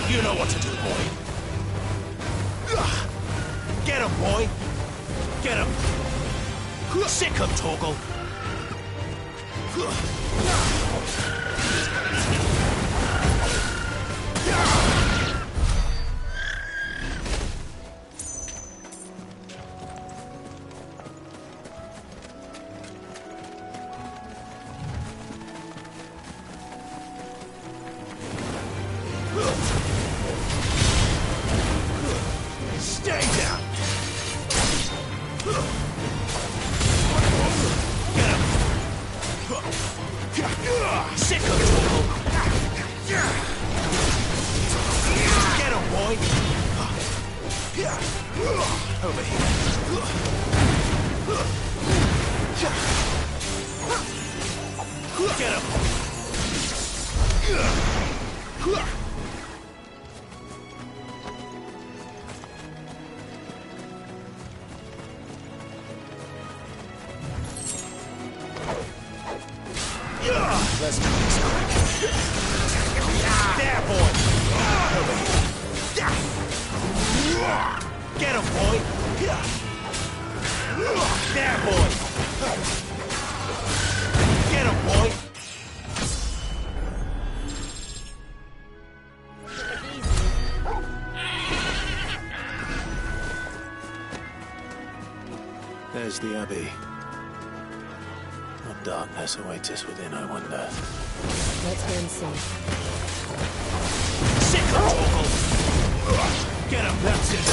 You know what to do, boy. Get him, boy. Get him. Sick him, Torgal. Stay down. Get him. Sick of Torgal. Get him, boy. Over here. Get him. Let's do this quick. There, boy. Get him, boy. There, boy. Get him, boy. There's the Abbey. What darkness awaits us within, I wonder. Let's go and see. Sick of Torgal! Get him, that's it!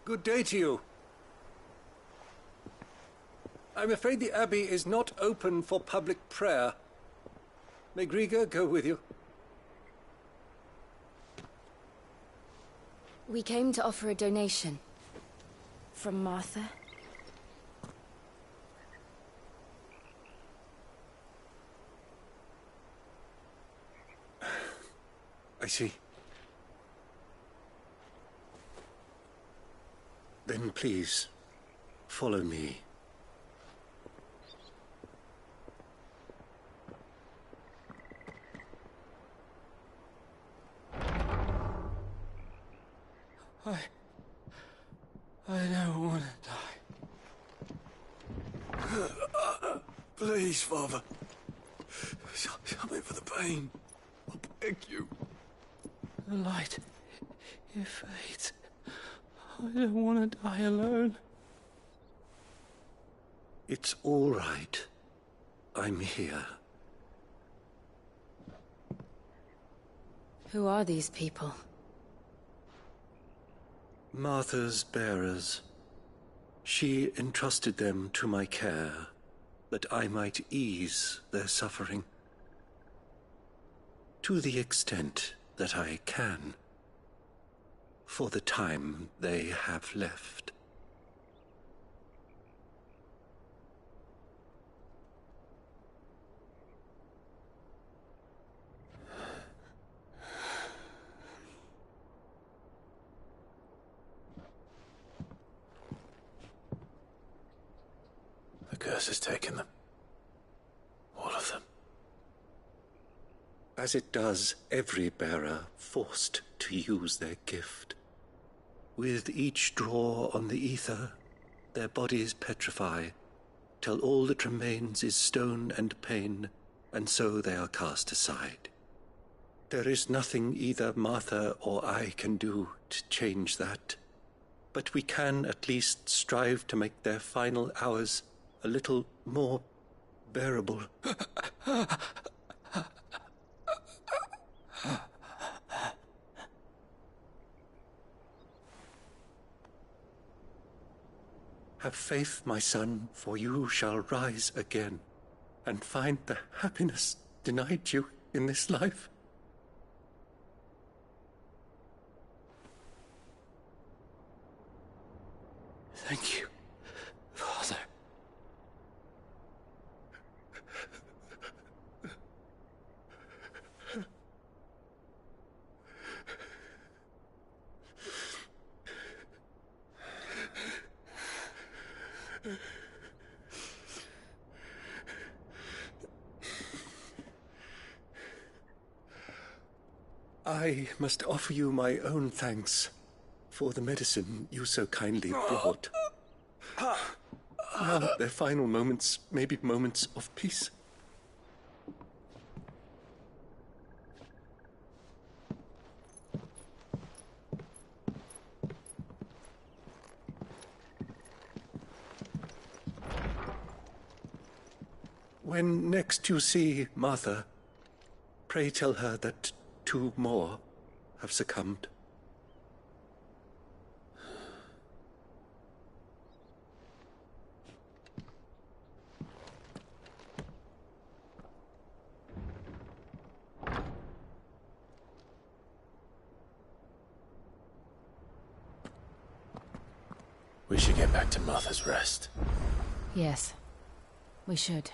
Good day to you. I'm afraid the Abbey is not open for public prayer. May Griga go with you? We came to offer a donation. From Martha. I see. Then please, follow me. I don't want to die. Please, Father. Help me for the pain. I beg you. The light, it fades. I don't want to die alone. It's all right. I'm here. Who are these people? Martha's bearers. She entrusted them to my care, that I might ease their suffering. To the extent that I can. For the time they have left. The curse has taken them. All of them. As it does every bearer forced to use their gift. With each draw on the ether, their bodies petrify, till all that remains is stone and pain, and so they are cast aside. There is nothing either Martha or I can do to change that, but we can at least strive to make their final hours a little more bearable. Have faith, my son, for you shall rise again, and find the happiness denied you in this life. Thank you, Father. I must offer you my own thanks for the medicine you so kindly brought. Now their final moments may be moments of peace. When next you see Martha, pray tell her that 2 more have succumbed. We should get back to Martha's Rest. Yes, we should.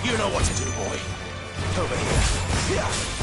You know what to do, boy. Over here.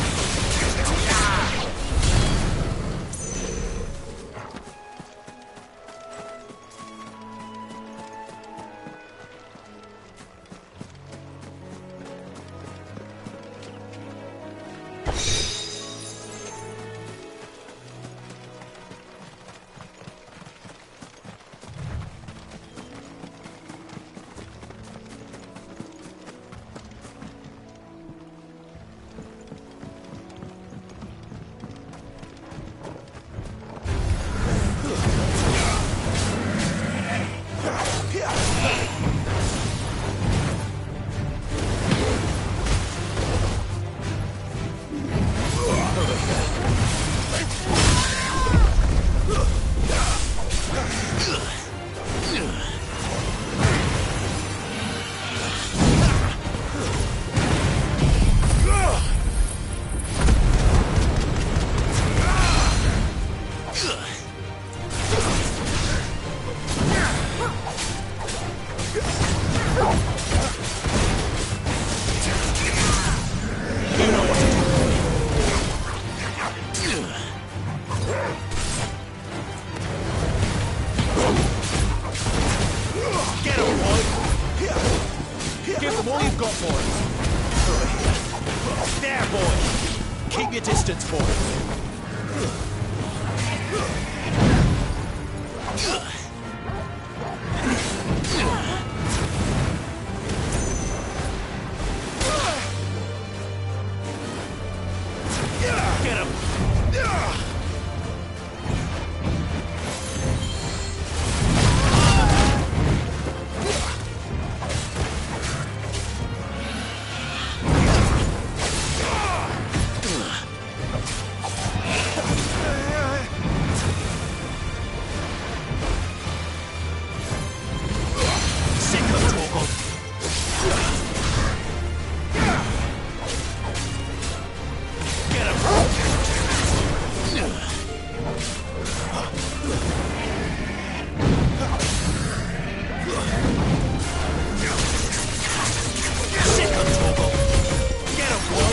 your distance, boy. Get him! Sick of Torgal! Get Sick of Torgal! Get him, boy!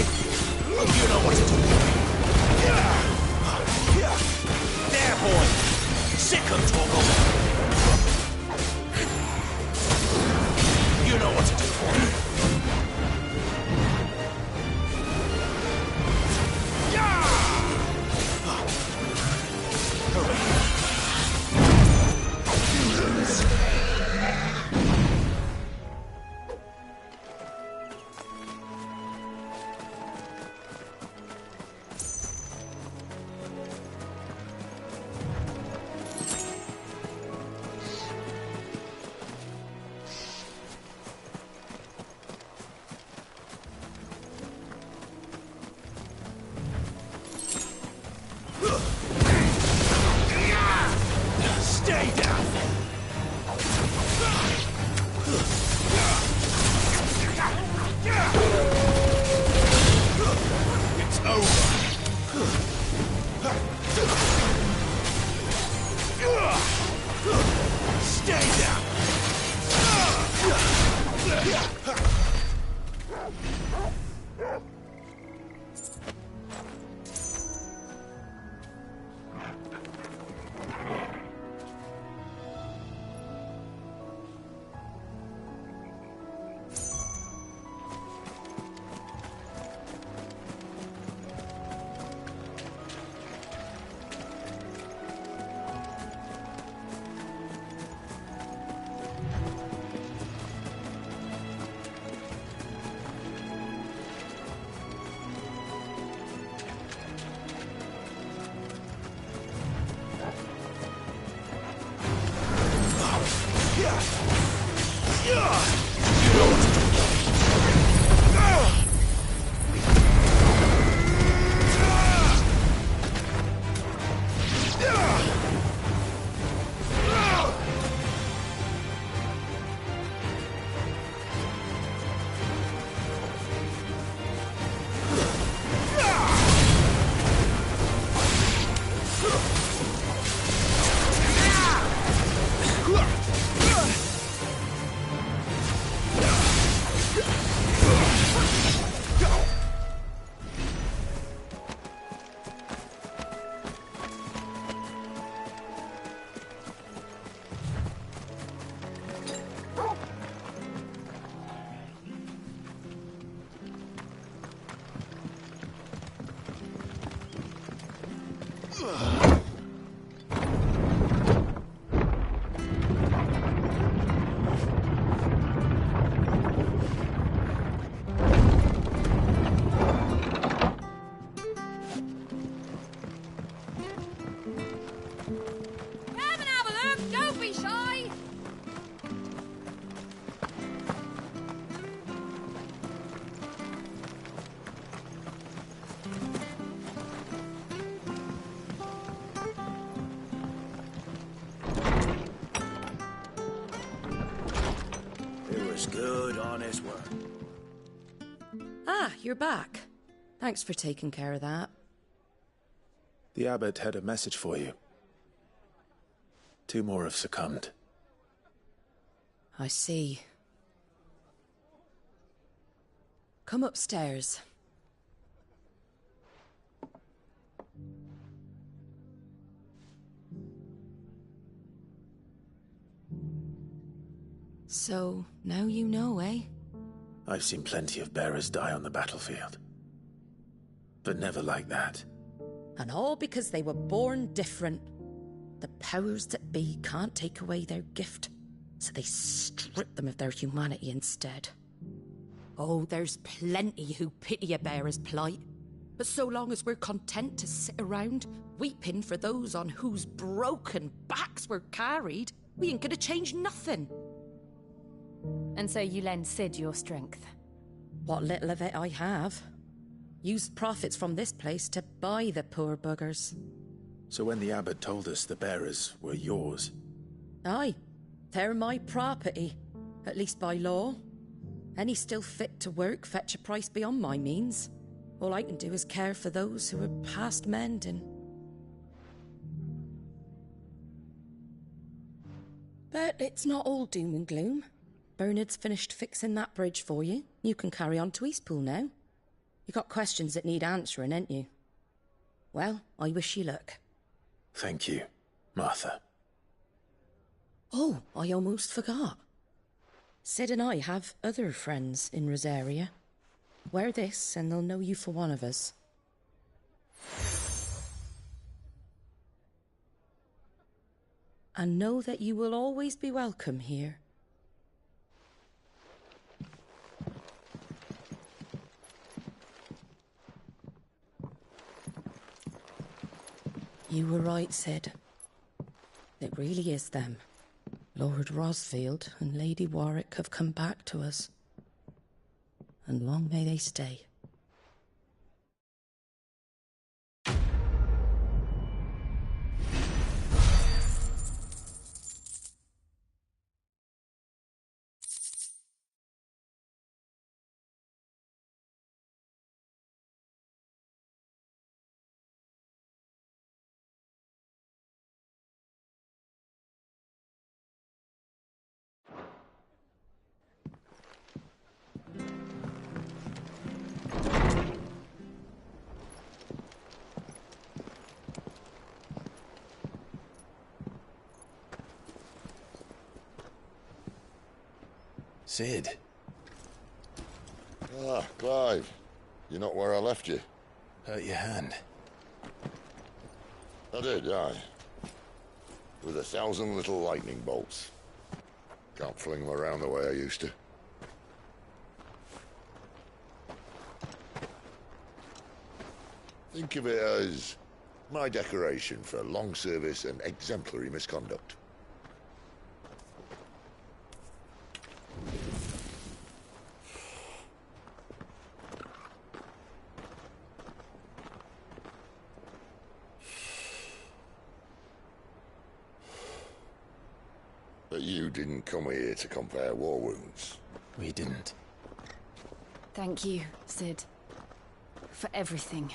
You know what to do. There, boy! Sick of Torgal! You know what to do, boy. Stay down! It's over! Stay down! Good, honest work. Ah, you're back. Thanks for taking care of that. The abbot had a message for you. 2 more have succumbed. I see. Come upstairs. So, now you know, eh? I've seen plenty of bearers die on the battlefield. But never like that. And all because they were born different. The powers that be can't take away their gift, so they strip them of their humanity instead. Oh, there's plenty who pity a bearer's plight. But so long as we're content to sit around, weeping for those on whose broken backs we're carried, we ain't gonna change nothing. And so you lend Cid your strength? What little of it I have. Used profits from this place to buy the poor buggers. So when the abbot told us the bearers were yours... Aye, they're my property, at least by law. Any still fit to work fetch a price beyond my means. All I can do is care for those who are past mending. But it's not all doom and gloom. Bernard's finished fixing that bridge for you. You can carry on to Eastpool now. You got questions that need answering, ain't you? Well, I wish you luck. Thank you, Martha. Oh, I almost forgot. Cid and I have other friends in Rosaria. Wear this and they'll know you for one of us. And know that you will always be welcome here. You were right, Cid. It really is them. Lord Rosfield and Lady Warwick have come back to us. And long may they stay. Cid. Ah, Clive. You're not where I left you. Hurt your hand. I did, aye. With 1,000 little lightning bolts. Can't fling them around the way I used to. Think of it as my decoration for long service and exemplary misconduct. But you didn't come here to compare war wounds. We didn't. Thank you, Cid. For everything.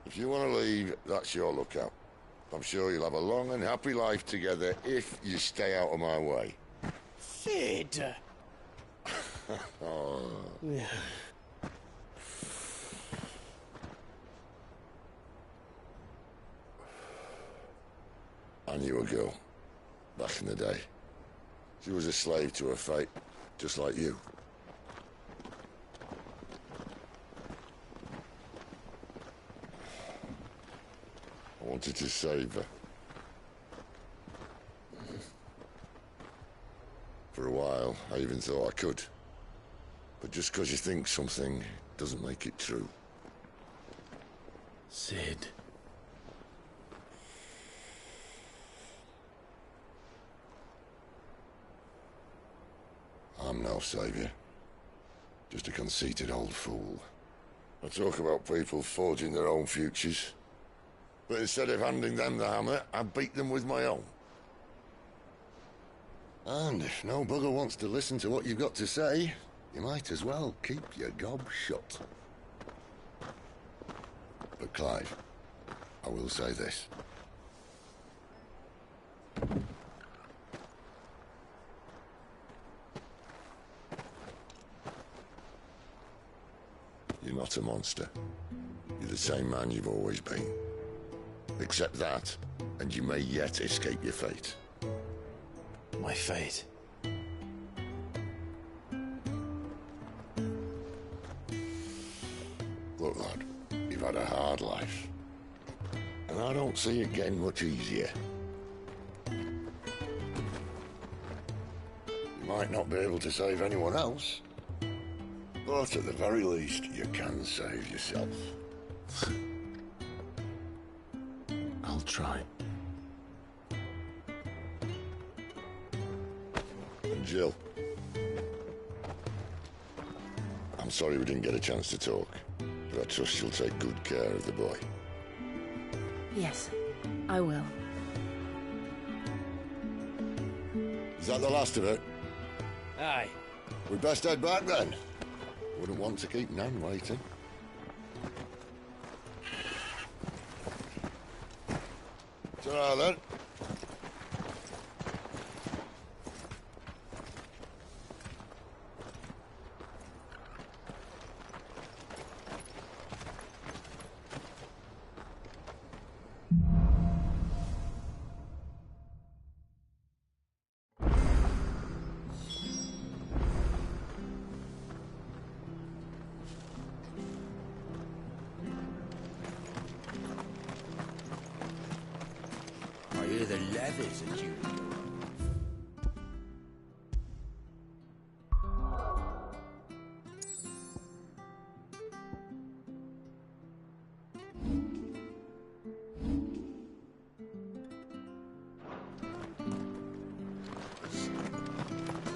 If you want to leave, that's your lookout. I'm sure you'll have a long and happy life together if you stay out of my way. Cid! Oh. I knew a girl, back in the day. She was a slave to her fate, just like you. I wanted to save her. For a while, I even thought I could. But just because you think something doesn't make it true. Cid. I'm no savior. Just a conceited old fool. I talk about people forging their own futures. But instead of handing them the hammer, I beat them with my own. And if no bugger wants to listen to what you've got to say, you might as well keep your gob shut. But Clive, I will say this. You're not a monster. You're the same man you've always been. Accept that, and you may yet escape your fate. My fate. Look, lad, you've had a hard life. And I don't see it getting much easier. You might not be able to save anyone else, but at the very least, you can save yourself. I'll try. And Jill, I'm sorry we didn't get a chance to talk, but I trust you'll take good care of the boy. Yes, I will. Is that the last of it? Aye. We best head back then. Wouldn't want to keep Nan waiting. Ta-ra then. I hear the leathers at you.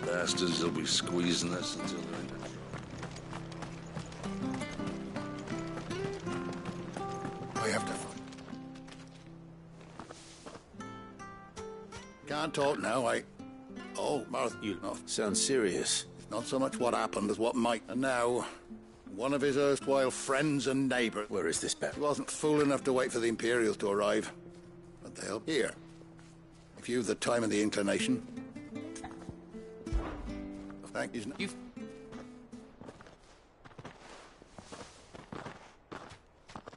Bastards will be squeezing us until they're in the... I have to find. Can't talk now, Oh, Martha, you know. Sounds serious. It's not so much what happened as what might. And now, one of his erstwhile friends and neighbours. Where is this bet? He wasn't fool enough to wait for the Imperials to arrive. But they'll be here. If you've the time and the inclination. Thank you. You've...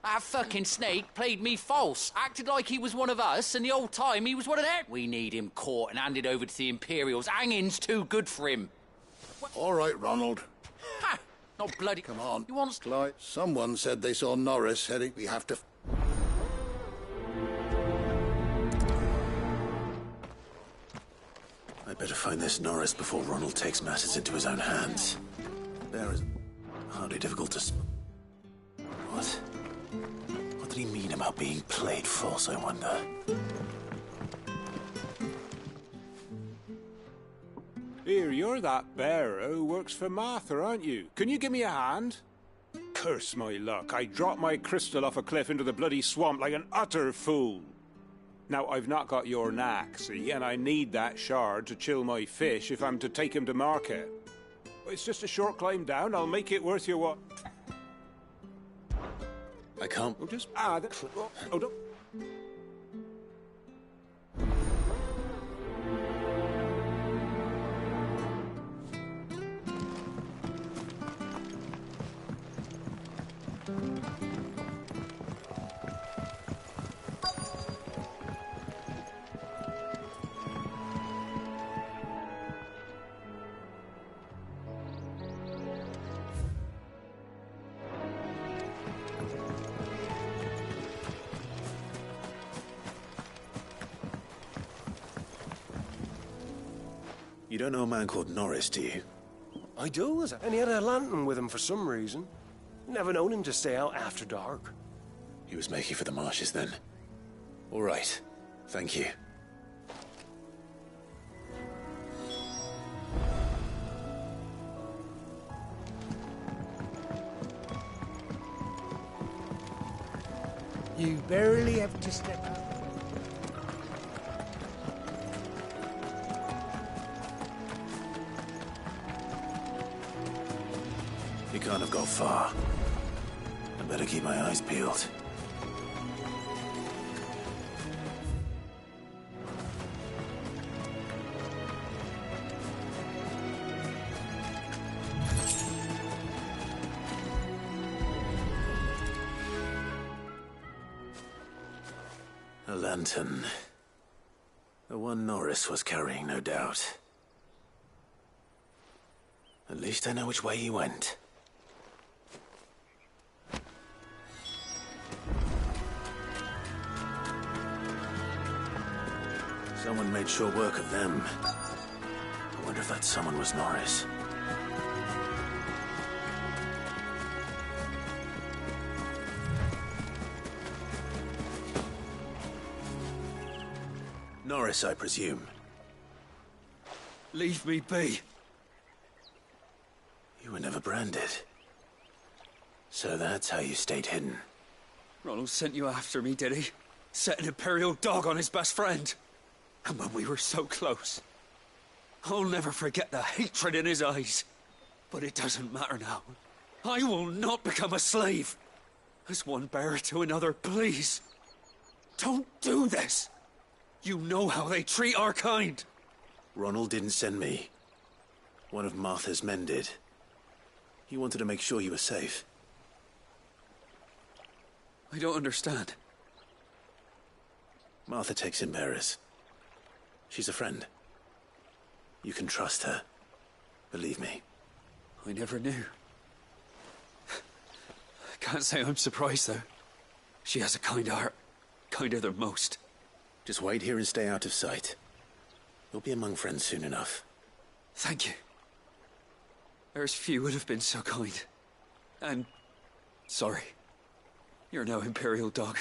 That fucking snake played me false. Acted like he was one of us, and the whole time he was one of them. We need him caught and handed over to the Imperials. Hanging's too good for him. All right, Ronald. Ha! Not bloody... Come on. He wants... Clyde, someone said they saw Norris heading. We have to... I better find this Norris before Ronald takes matters into his own hands. There is hardly difficult to... What? What did he mean about being played false, I wonder? Here, you're that bearer who works for Martha, aren't you? Can you give me a hand? Curse my luck. I dropped my crystal off a cliff into the bloody swamp like an utter fool. Now, I've not got your knack, see, and I need that shard to chill my fish if I'm to take him to market. It's just a short climb down. I'll make it worth your what? I can't... Oh, just... Ah, oh, don't... You don't know a man called Norris, do you? I do, and he had a lantern with him for some reason. Never known him to stay out after dark. He was making for the marshes then. All right. Thank you. You barely have to step out. He can't have gone far. I better keep my eyes peeled. A lantern. The one Norris was carrying, no doubt. At least I know which way he went. made short work of them. I wonder if that someone was Norris. Norris, I presume. Leave me be. You were never branded. So that's how you stayed hidden. Ronald sent you after me, did he? Set an Imperial dog on his best friend. And when we were so close. I'll never forget the hatred in his eyes. But it doesn't matter now. I will not become a slave. As one bearer to another, please. Don't do this. You know how they treat our kind. Ronald didn't send me. One of Martha's men did. He wanted to make sure you were safe. I don't understand. Martha takes in bearers. She's a friend. You can trust her. Believe me. I never knew. I can't say I'm surprised, though. She has a kind heart. Kinder than most. Just wait here and stay out of sight. You'll be among friends soon enough. Thank you. There's few would have been so kind. And... sorry. You're no Imperial dog.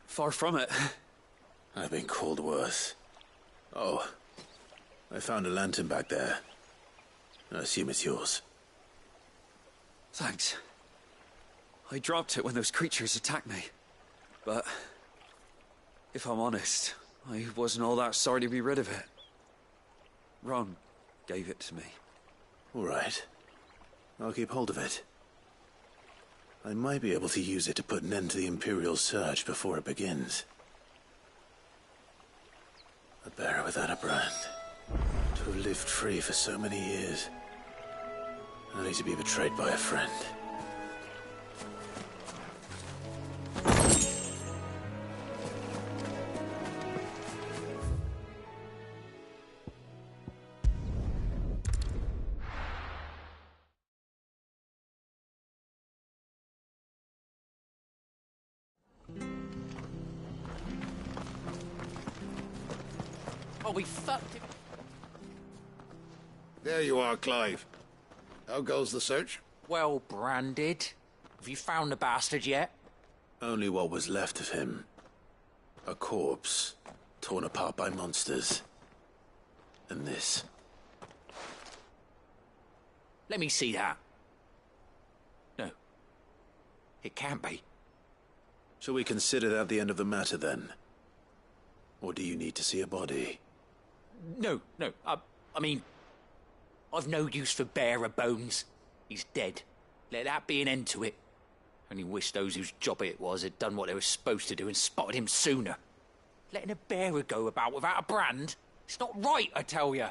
Far from it. I've been called worse. Oh, I found a lantern back there. I assume it's yours. Thanks. I dropped it when those creatures attacked me. But... if I'm honest, I wasn't all that sorry to be rid of it. Ron gave it to me. All right. I'll keep hold of it. I might be able to use it to put an end to the Imperial Surge before it begins. A bearer without a brand. To have lived free for so many years. Only to be betrayed by a friend. Oh, we fucked him. There you are, Clive. How goes the search? Well branded. Have you found the bastard yet? Only what was left of him. A corpse, torn apart by monsters. And this. Let me see that. No. It can't be. Shall we consider that the end of the matter, then? Or do you need to see a body? No. I mean... I've no use for bearer bones. He's dead. Let that be an end to it. Only wish those whose job it was had done what they were supposed to do and spotted him sooner. Letting a bearer go about without a brand? It's not right, I tell you.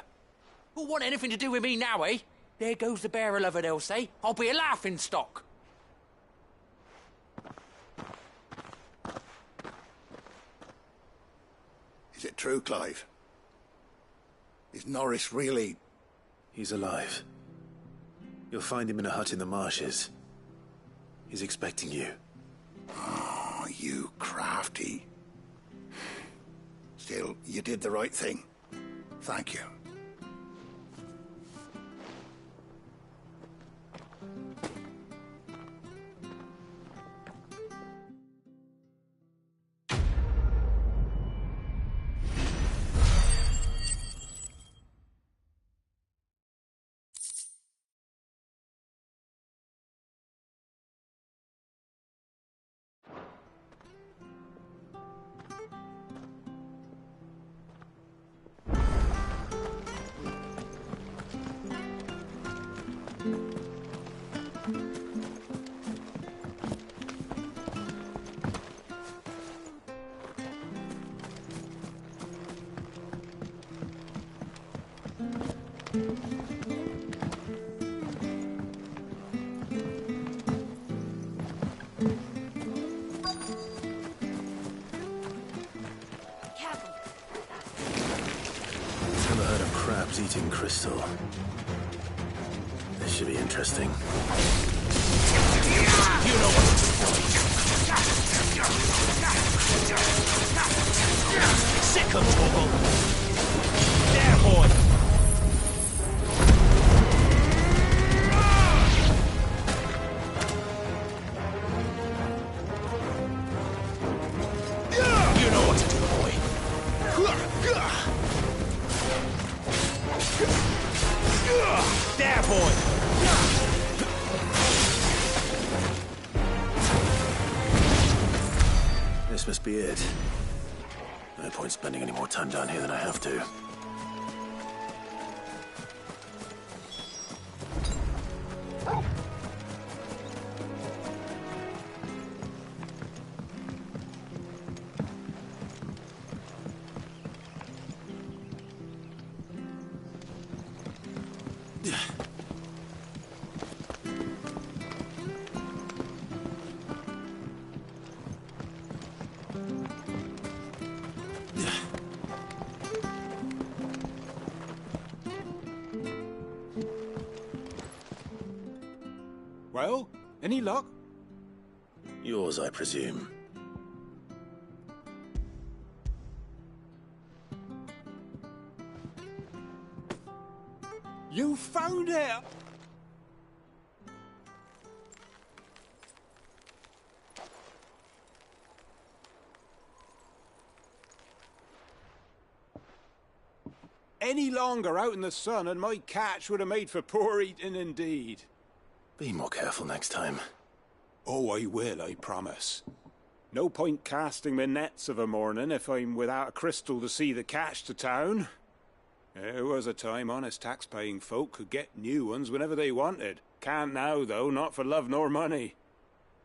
Who'll want anything to do with me now, eh? There goes the bearer lover, they'll say. I'll be a laughing stock. Is it true, Clive? Is Norris really... He's alive. You'll find him in a hut in the marshes. He's expecting you. Oh, you crafty. Still, you did the right thing. Thank you. Never heard of crabs eating crystal. This should be interesting. You know what? Sick 'em, Torgal! There, boy! You know what to do, boy. There, boy! This must be it. No point spending any more time down here than I have to. Well, any luck? Yours, I presume. You found it! Any longer out in the sun and my catch would have made for poor eating indeed. Be more careful next time. Oh, I will, I promise. No point casting my nets of a morning if I'm without a crystal to see the catch to town. There was a time honest tax-paying folk could get new ones whenever they wanted. Can't now, though, not for love nor money.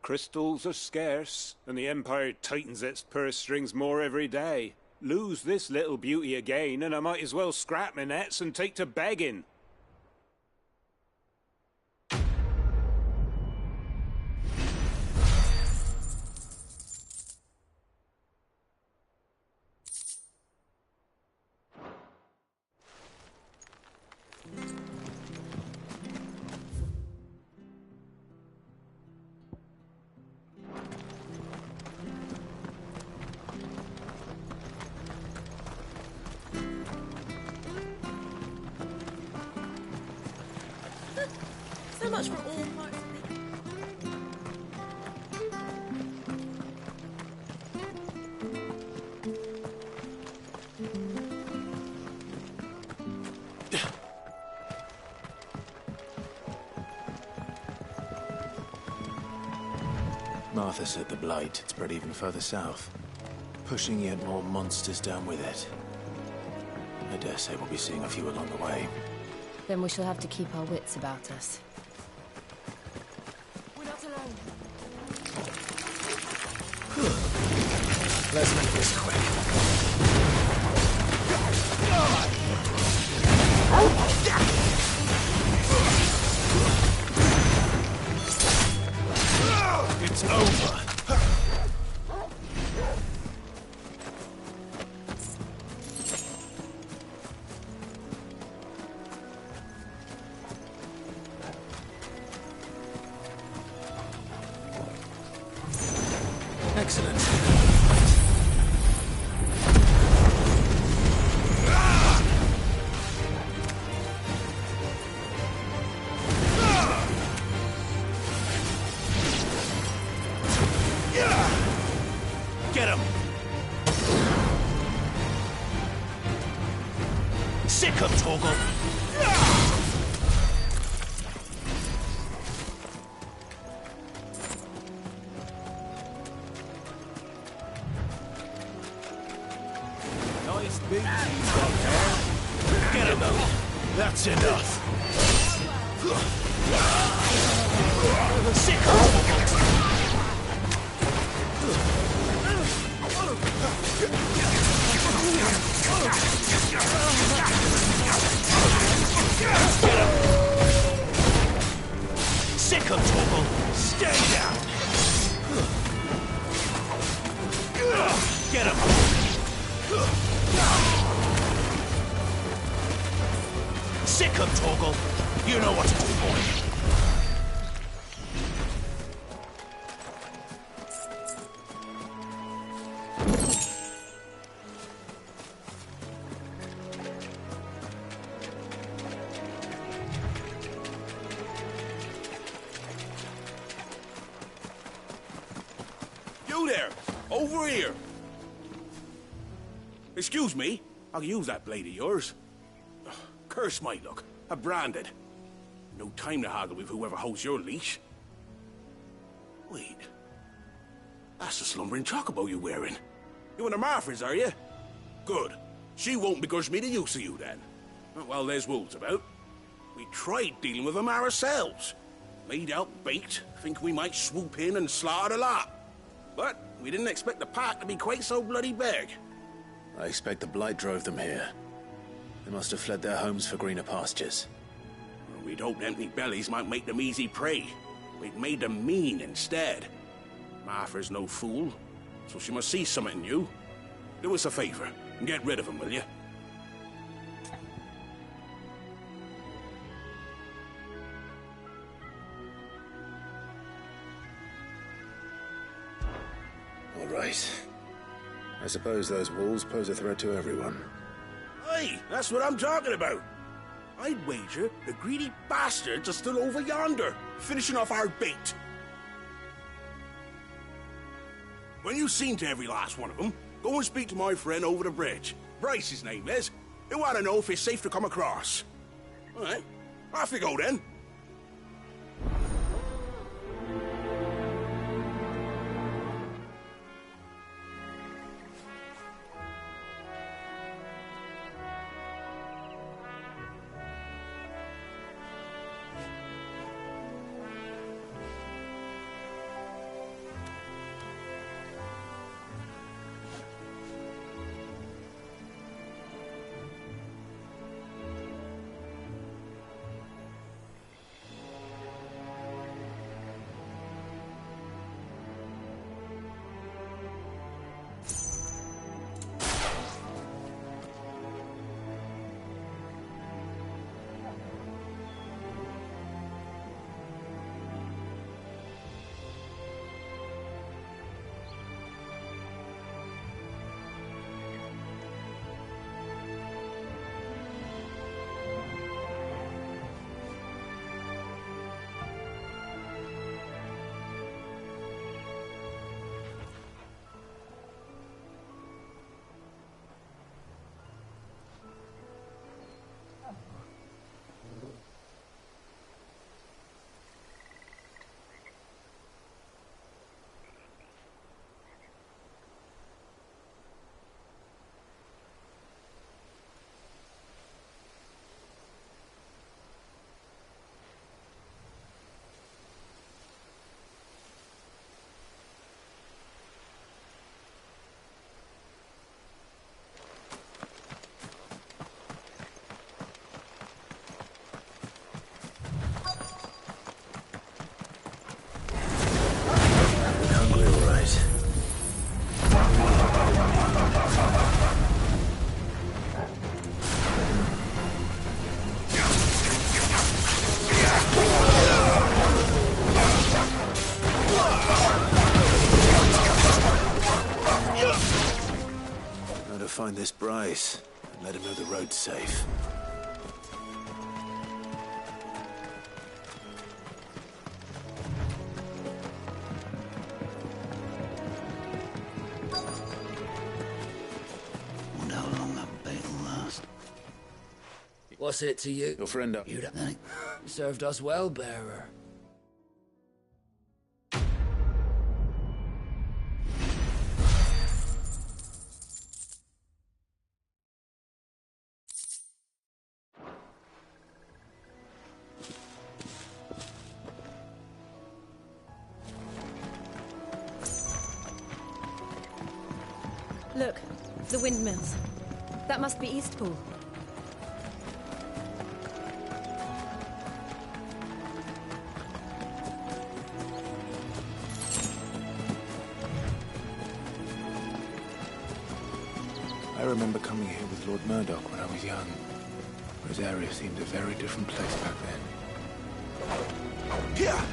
Crystals are scarce, and the Empire tightens its purse strings more every day. Lose this little beauty again, and I might as well scrap my nets and take to begging. So much for all parts. Martha said the blight had spread even further south, pushing yet more monsters down with it. I dare say we'll be seeing a few along the way. Then we shall have to keep our wits about us. We're not alone. Let's make this quick. It's over. Excellent. Get him! Sick 'em, Torgal! Nice big teeth up there. Get him, though. That's enough. Sick 'em, Torgal! Sick 'em, Torgal! Stay down! Get him! Sick 'em, Torgal! You know what to do, boy! You there! Over here! Excuse me. I'll use that blade of yours. Ugh, curse my luck. I'm branded. No time to haggle with whoever holds your leash. Wait. That's the slumbering chocobo you're wearing. You and the Marfors, are you? Good. She won't begrudge me the use of you, then. Well, there's wolves about. We tried dealing with them ourselves. Laid out bait, think we might swoop in and slaughter the lot. But we didn't expect the pack to be quite so bloody big. I expect the Blight drove them here. They must have fled their homes for greener pastures. Well, we'd hoped empty bellies might make them easy prey. We'd made them mean instead. Martha's no fool, so she must see something in you. Do us a favor and get rid of them, will you? All right. I suppose those wolves pose a threat to everyone. Aye, that's what I'm talking about. I'd wager the greedy bastards are still over yonder, finishing off our bait. When you've seen to every last one of them, go and speak to my friend over the bridge. Bryce, his name is. He'll want to know if it's safe to come across. All right, off you go then. Find this Bryce and let him know the road's safe. Wonder how long that bait will last. What's it to you? Your friend up. You served us well, bearer. Look, the windmills. That must be Eastpool. I remember coming here with Lord Murdoch when I was young. Rosaria seemed a very different place back then. Yeah!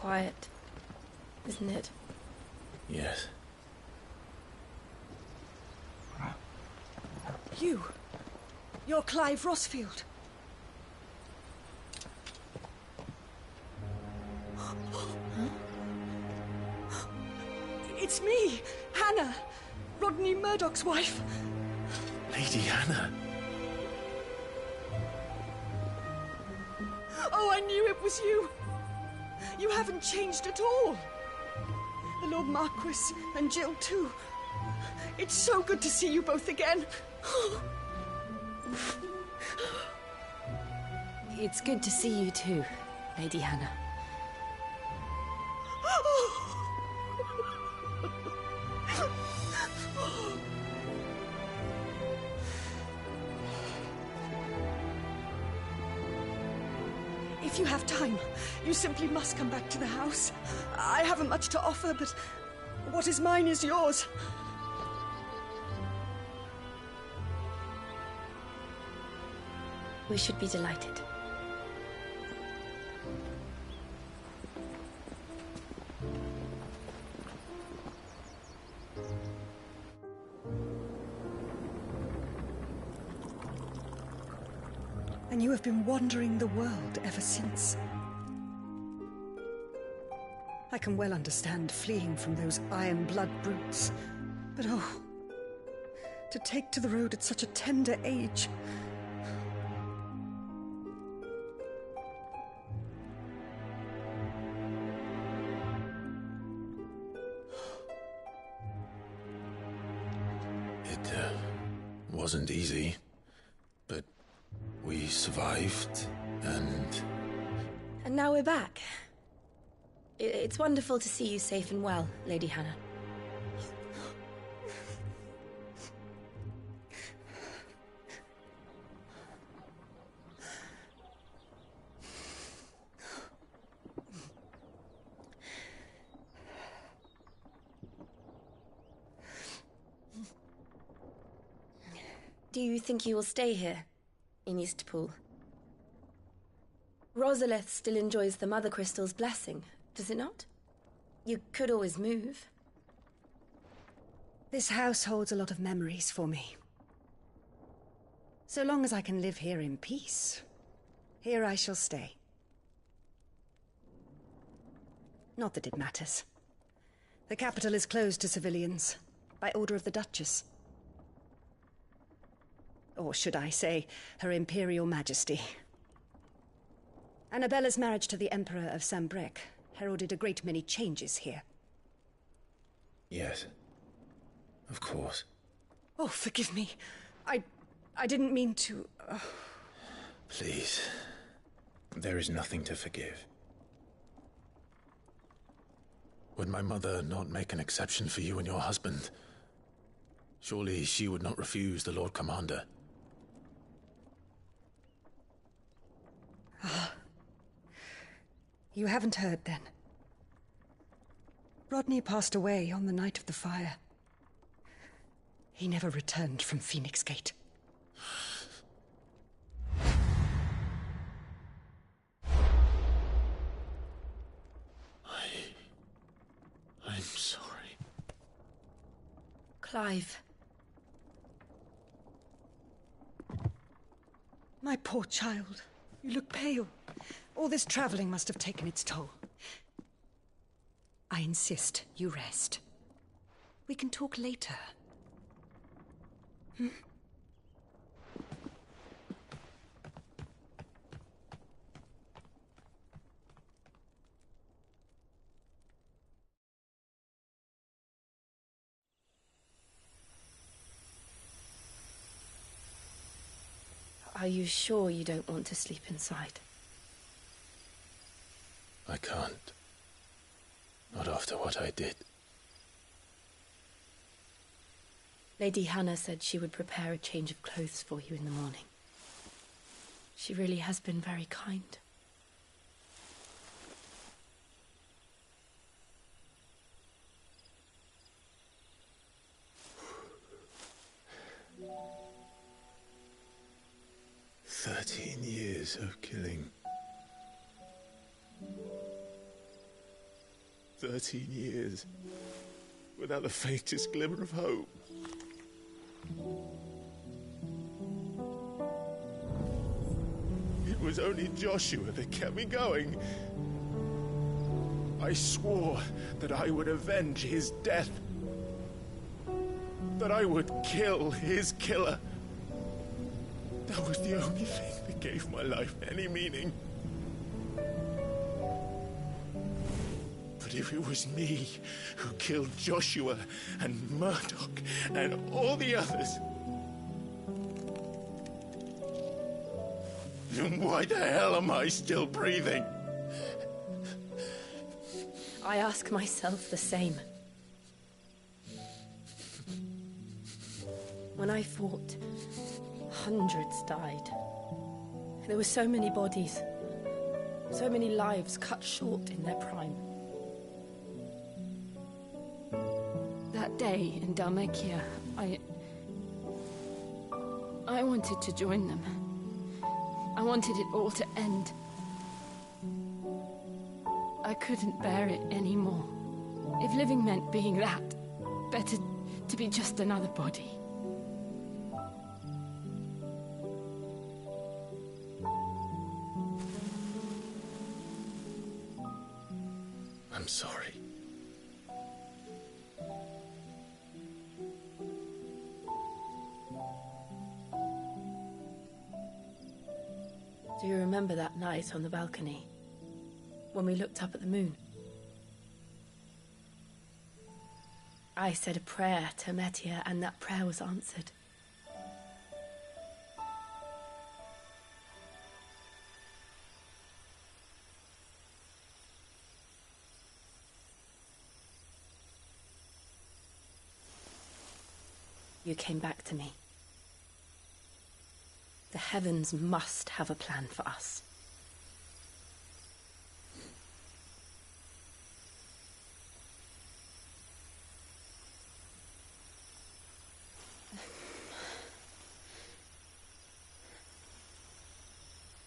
quiet, isn't it? Yes. You're Clive Rossfield. It's me, Hannah, Rodney Murdoch's wife. Lady Hannah. Oh, I knew it was you. You haven't changed at all. The Lord Marquis and Jill too. It's so good to see you both again. It's good to see you too, Lady Hannah. If you have time, you simply must come back to the house. I haven't much to offer, but what is mine is yours. We should be delighted. And you have been wandering the world ever since. I can well understand fleeing from those iron blood brutes. But oh, to take to the road at such a tender age. It wasn't easy, but we survived, and... And now we're back. It's wonderful to see you safe and well, Lady Hannah. Do you think you will stay here, in Eastpool? Rosalith still enjoys the Mother Crystal's blessing, does it not? You could always move. This house holds a lot of memories for me. So long as I can live here in peace, here I shall stay. Not that it matters. The capital is closed to civilians, by order of the Duchess. Or should I say, Her Imperial Majesty. Annabella's marriage to the Emperor of Sambrec heralded a great many changes here. Yes. Of course. Oh, forgive me. I didn't mean to... Please. There is nothing to forgive. Would my mother not make an exception for you and your husband? Surely she would not refuse the Lord Commander. Ah. You haven't heard, then. Rodney passed away on the night of the fire. He never returned from Phoenix Gate. I'm sorry. Clive. My poor child. You look pale. All this traveling must have taken its toll. I insist you rest. We can talk later. Hmm? Are you sure you don't want to sleep inside? I can't. Not after what I did. Lady Hannah said she would prepare a change of clothes for you in the morning. She really has been very kind. "13 years of killing. 13 years without the faintest glimmer of hope. It was only Joshua that kept me going. I swore that I would avenge his death. That I would kill his killer. That was the only thing that gave my life any meaning. But if it was me who killed Joshua and Murdoch and all the others, then why the hell am I still breathing? I ask myself the same. When I fought, hundreds died. There were so many bodies, so many lives cut short in their prime. That day in Dhalmekia, I wanted to join them. I wanted it all to end. I couldn't bear it anymore. If living meant being that, better to be just another body. I'm sorry. Do you remember that night on the balcony, when we looked up at the moon? I said a prayer to Metia, and that prayer was answered. You came back to me. The heavens must have a plan for us.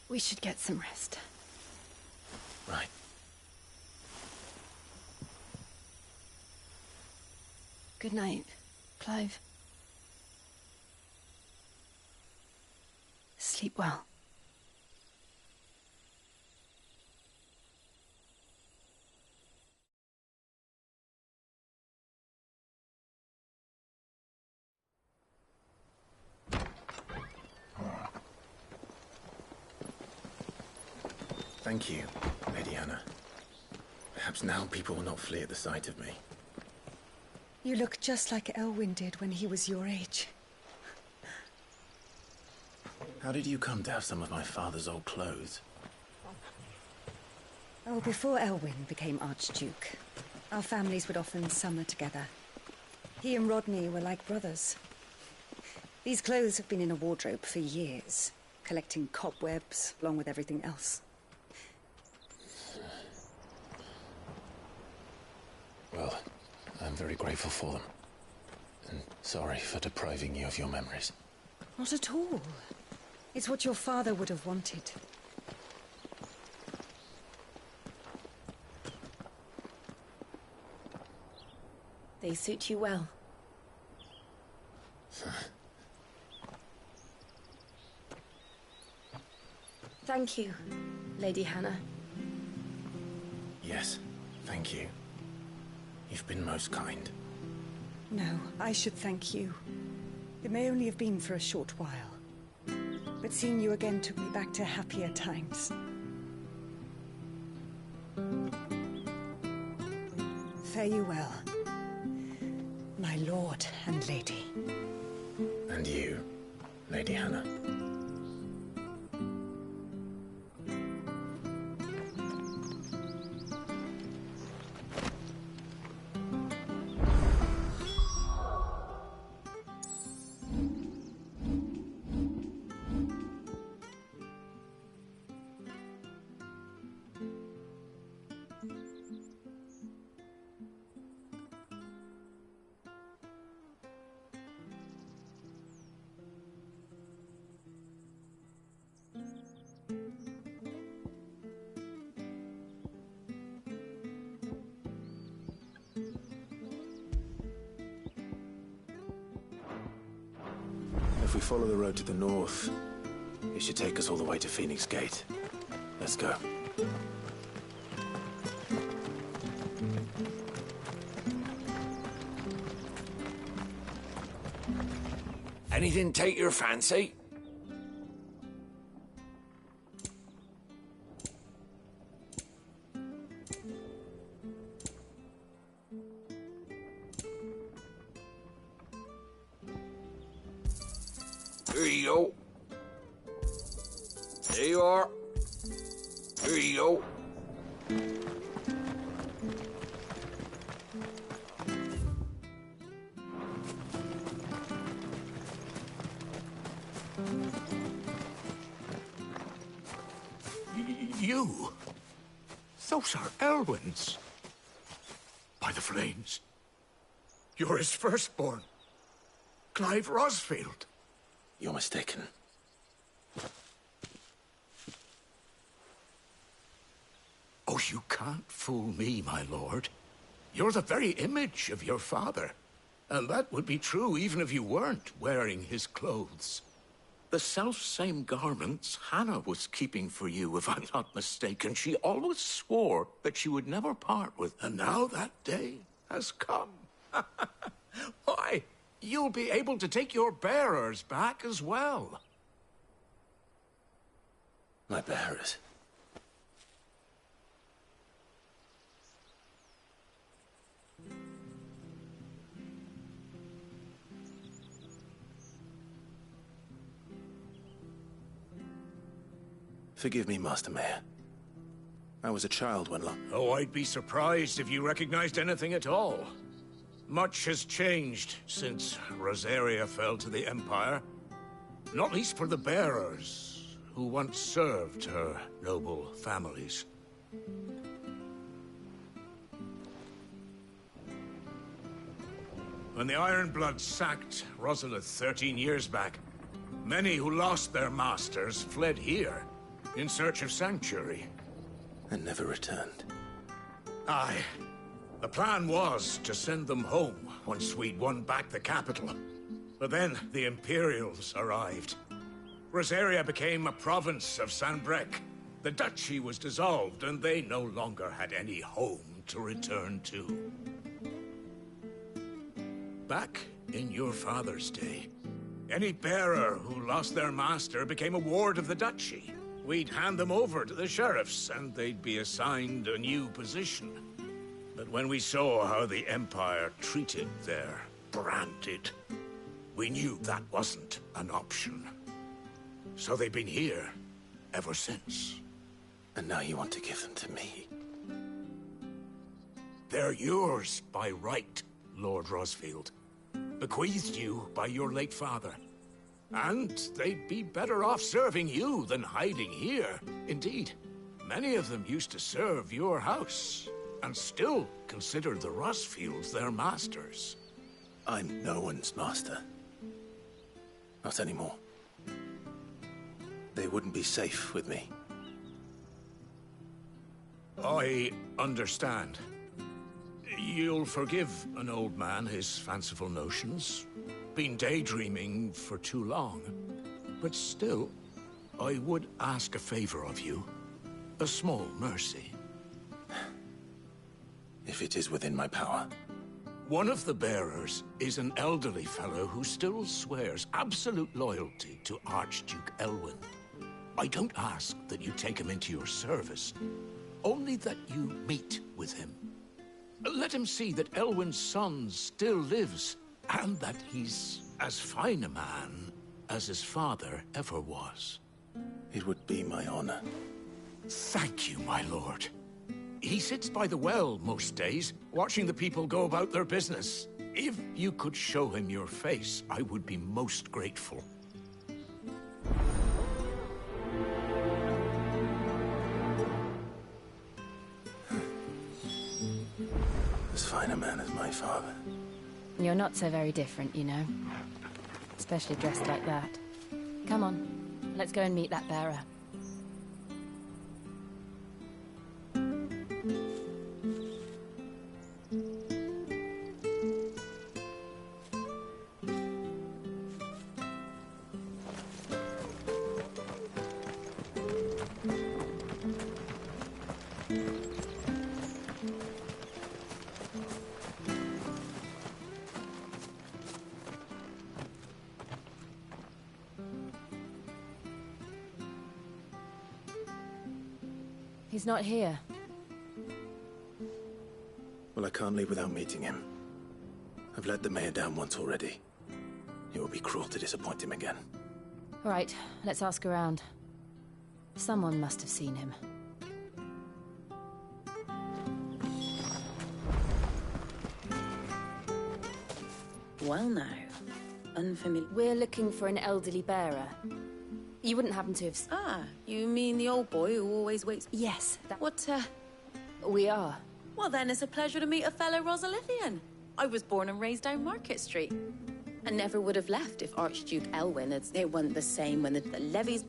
We should get some rest. Right. Good night, Clive. Sleep well. Thank you, Lady Hannah. Perhaps now people will not flee at the sight of me. You look just like Elwyn did when he was your age. How did you come to have some of my father's old clothes? Oh, before Elwyn became Archduke, our families would often summer together. He and Rodney were like brothers. These clothes have been in a wardrobe for years, collecting cobwebs along with everything else. Well, I'm very grateful for them. And sorry for depriving you of your memories. Not at all. It's what your father would have wanted. They suit you well. Thank you, Lady Hannah. Yes, thank you. You've been most kind. No, I should thank you. It may only have been for a short while, but seeing you again took me back to happier times. Fare you well, my lord and lady. And you, Lady Hannah. If we follow the road to the north, it should take us all the way to Phoenix Gate. Let's go. Anything take your fancy? Here you go. There you are. Here you go. You? Those are Elwyn's. By the flames. You're his firstborn. Clive Rosfield. You're mistaken. Oh, you can't fool me, my lord. You're the very image of your father. And that would be true even if you weren't wearing his clothes. The self-same garments Hannah was keeping for you, if I'm not mistaken. She always swore that she would never part with. And now that day has come. Why, you'll be able to take your bearers back as well. My bearers? Forgive me, Master Mayor. I was a child when Oh, I'd be surprised if you recognized anything at all. Much has changed since Rosaria fell to the Empire. Not least for the bearers, who once served her noble families. When the Ironbloods sacked Rosalith 13 years back, many who lost their masters fled here in search of sanctuary. and never returned. Aye. The plan was to send them home once we'd won back the capital. But then the Imperials arrived. Rosaria became a province of Sanbreque. The duchy was dissolved, and they no longer had any home to return to. Back in your father's day, any bearer who lost their master became a ward of the duchy. We'd hand them over to the sheriffs, and they'd be assigned a new position. But when we saw how the Empire treated their branded, we knew that wasn't an option. So they've been here ever since. And now you want to give them to me? They're yours by right, Lord Rosfield. Bequeathed you by your late father. And they'd be better off serving you than hiding here. Indeed, many of them used to serve your house, and still consider the Rosfields their masters. I'm no one's master. Not anymore. They wouldn't be safe with me. I understand. You'll forgive an old man his fanciful notions. Been daydreaming for too long. But still, I would ask a favor of you. A small mercy. If it is within my power. One of the bearers is an elderly fellow who still swears absolute loyalty to Archduke Elwyn. I don't ask that you take him into your service, only that you meet with him. Let him see that Elwyn's son still lives, and that he's as fine a man as his father ever was. It would be my honor. Thank you, my lord. He sits by the well most days, watching the people go about their business. If you could show him your face, I would be most grateful. As fine a man as my father. You're not so very different, you know. Especially dressed like that. Come on, let's go and meet that bearer. He's not here. Well, I can't leave without meeting him. I've let the mayor down once already. It would be cruel to disappoint him again. Right, let's ask around. Someone must have seen him. Well now, unfamiliar... We're looking for an elderly bearer. You wouldn't happen to have... Ah, you mean the old boy who always waits... Yes, that... What, We are. Well then, it's a pleasure to meet a fellow Rosalithian. I was born and raised down Market Street. And never would have left if Archduke Elwyn had... It wasn't the same when the levies...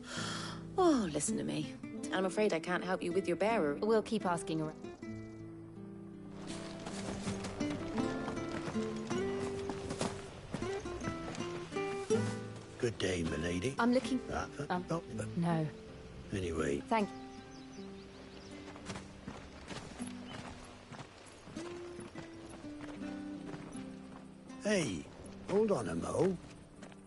Oh, listen to me. I'm afraid I can't help you with your bearer. We'll keep asking around. Good day, milady. I'm looking... No. Anyway. Thank Hey, hold on a mo.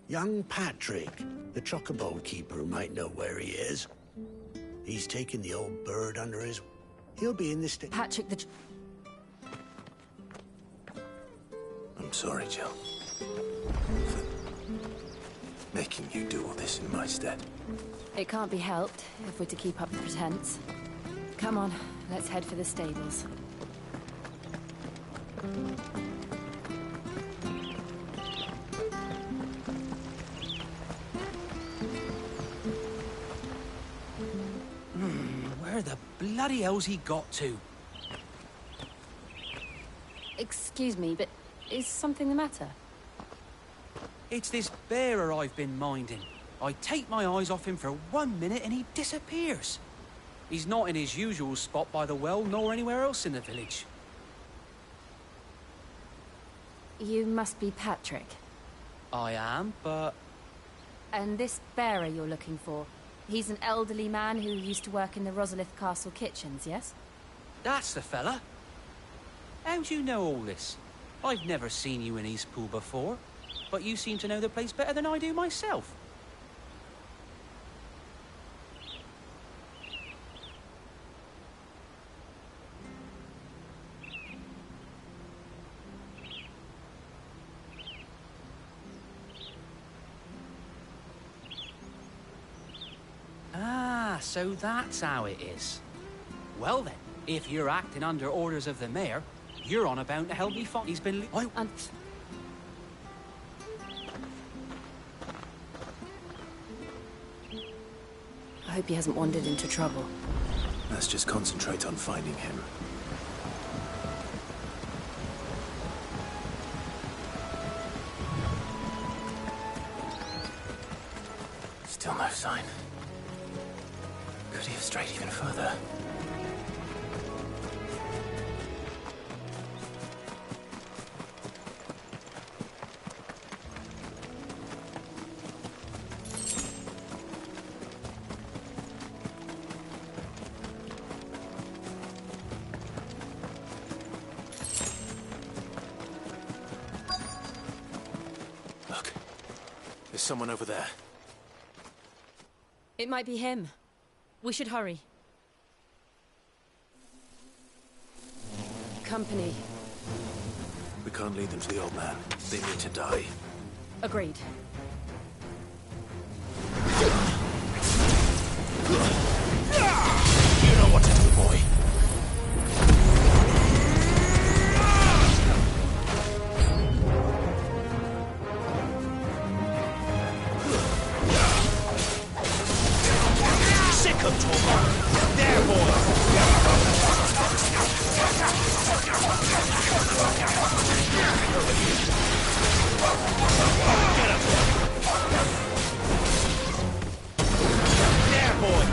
Young Patrick, the chocobo keeper, might know where he is. He's taken the old bird under his... He'll be in this... Patrick the... I'm sorry, Jill. For making you do all this in my stead. It can't be helped if we're to keep up the pretense. Come on, let's head for the stables. Where the bloody hell's he got to? Excuse me, but is something the matter? It's this bearer I've been minding. I take my eyes off him for 1 minute and he disappears. He's not in his usual spot by the well, nor anywhere else in the village. You must be Patrick. I am, but... And this bearer you're looking for, he's an elderly man who used to work in the Rosalith Castle kitchens, yes? That's the fella. How do you know all this? I've never seen you in Eastpool before, but you seem to know the place better than I do myself. Ah, so that's how it is. Well then, if you're acting under orders of the mayor, you're on about to help me find... He's been... I hope he hasn't wandered into trouble. Let's just concentrate on finding him. Still no sign. Could he have strayed even further? Look, there's someone over there. It might be him. We should hurry. Company. We can't lead them to the old man. They need to die. Agreed. You know what to do, boy. Sick of Tormund. There, boy. Get him. There, boy.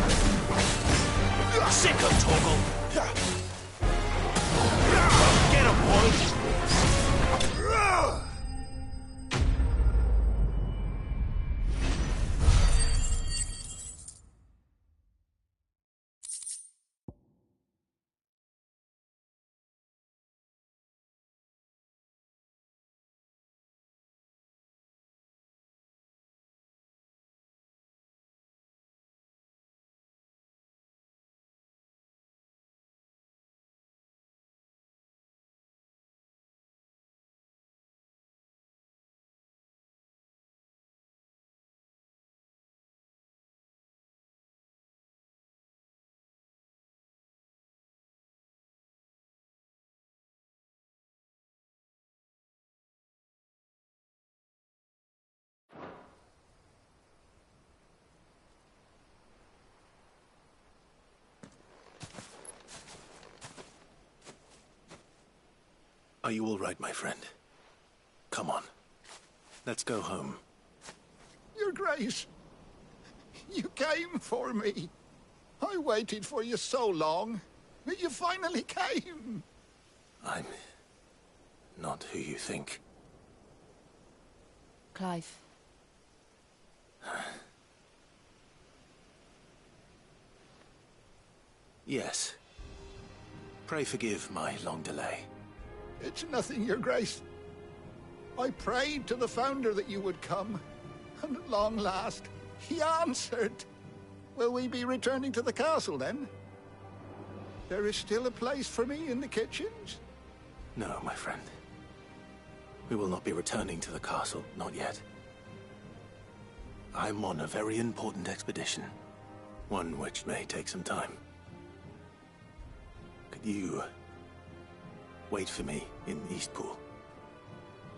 Are you all right, my friend? Come on. Let's go home. Your Grace, you came for me. I waited for you so long, but you finally came. I'm not who you think. Clive. Yes. Pray forgive my long delay. It's nothing, Your Grace. I prayed to the Founder that you would come, and at long last, he answered. Will we be returning to the castle, then? There is still a place for me in the kitchens? No, my friend. We will not be returning to the castle, not yet. I'm on a very important expedition. One which may take some time. Could you wait for me in Eastpool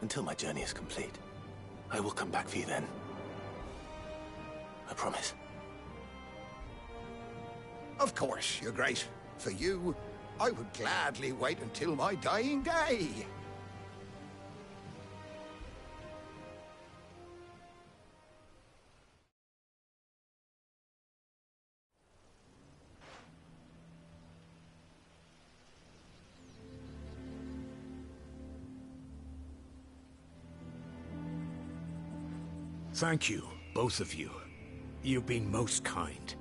until my journey is complete? I will come back for you then. I promise. Of course, Your Grace. For you, I would gladly wait until my dying day. Thank you, both of you. You've been most kind.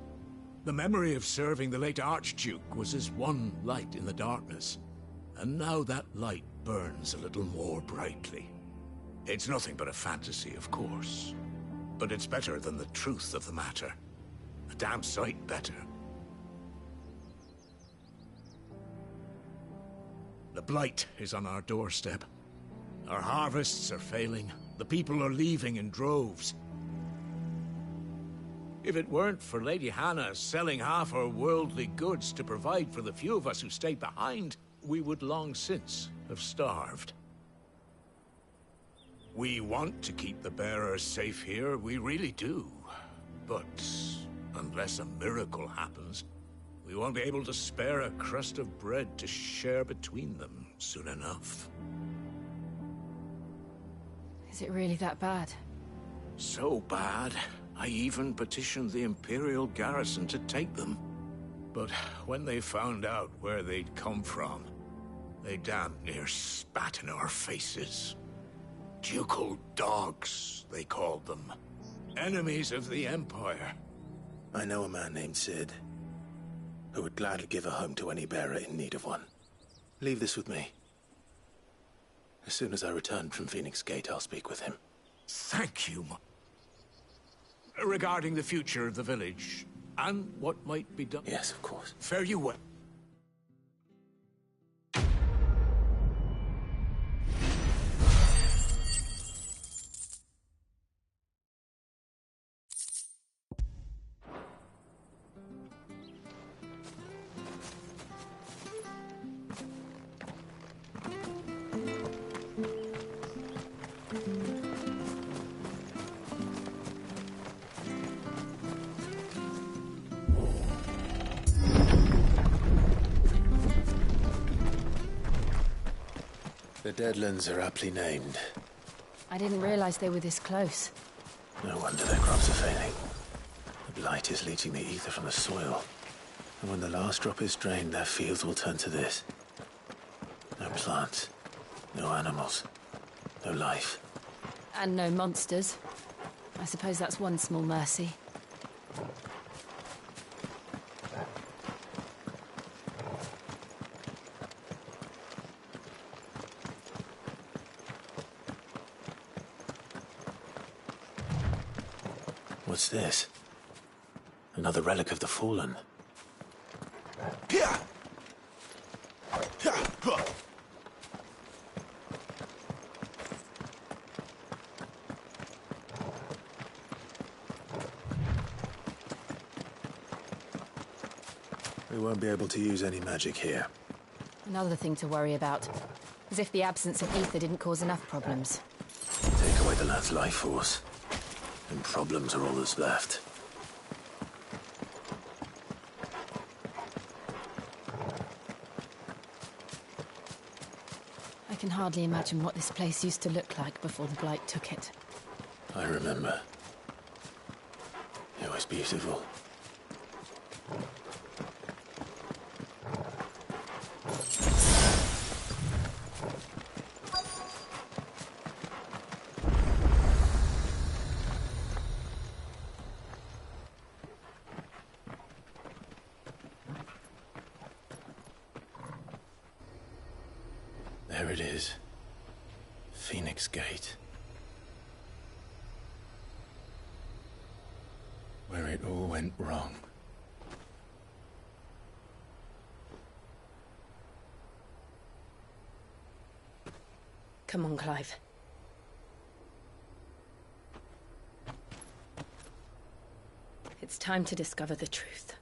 The memory of serving the late Archduke was as one light in the darkness, and now that light burns a little more brightly. It's nothing but a fantasy, of course, but it's better than the truth of the matter. A damn sight better. The blight is on our doorstep. Our harvests are failing. The people are leaving in droves. If it weren't for Lady Hannah selling half her worldly goods to provide for the few of us who stayed behind, we would long since have starved. We want to keep the bearers safe here, we really do. But unless a miracle happens, we won't be able to spare a crust of bread to share between them soon enough. Is it really that bad? So bad, I even petitioned the Imperial garrison to take them. But when they found out where they'd come from, they damn near spat in our faces. Ducal dogs, they called them. Enemies of the Empire. I know a man named Cid, who would gladly give a home to any bearer in need of one. Leave this with me. As soon as I return from Phoenix Gate, I'll speak with him. Thank you. Regarding the future of the village, and what might be done... Yes, of course. Fare you well. The Deadlands are aptly named. I didn't realize they were this close. No wonder their crops are failing. The blight is leaching the ether from the soil. And when the last drop is drained, their fields will turn to this. No plants, no animals, no life. And no monsters. I suppose that's one small mercy. What's this? Another relic of the Fallen. We won't be able to use any magic here. Another thing to worry about. As if the absence of ether didn't cause enough problems. Take away the lad's life force, and problems are all that's left. I can hardly imagine what this place used to look like before the Blight took it. I remember. It was beautiful. There it is. Phoenix Gate. Where it all went wrong. Come on, Clive. It's time to discover the truth.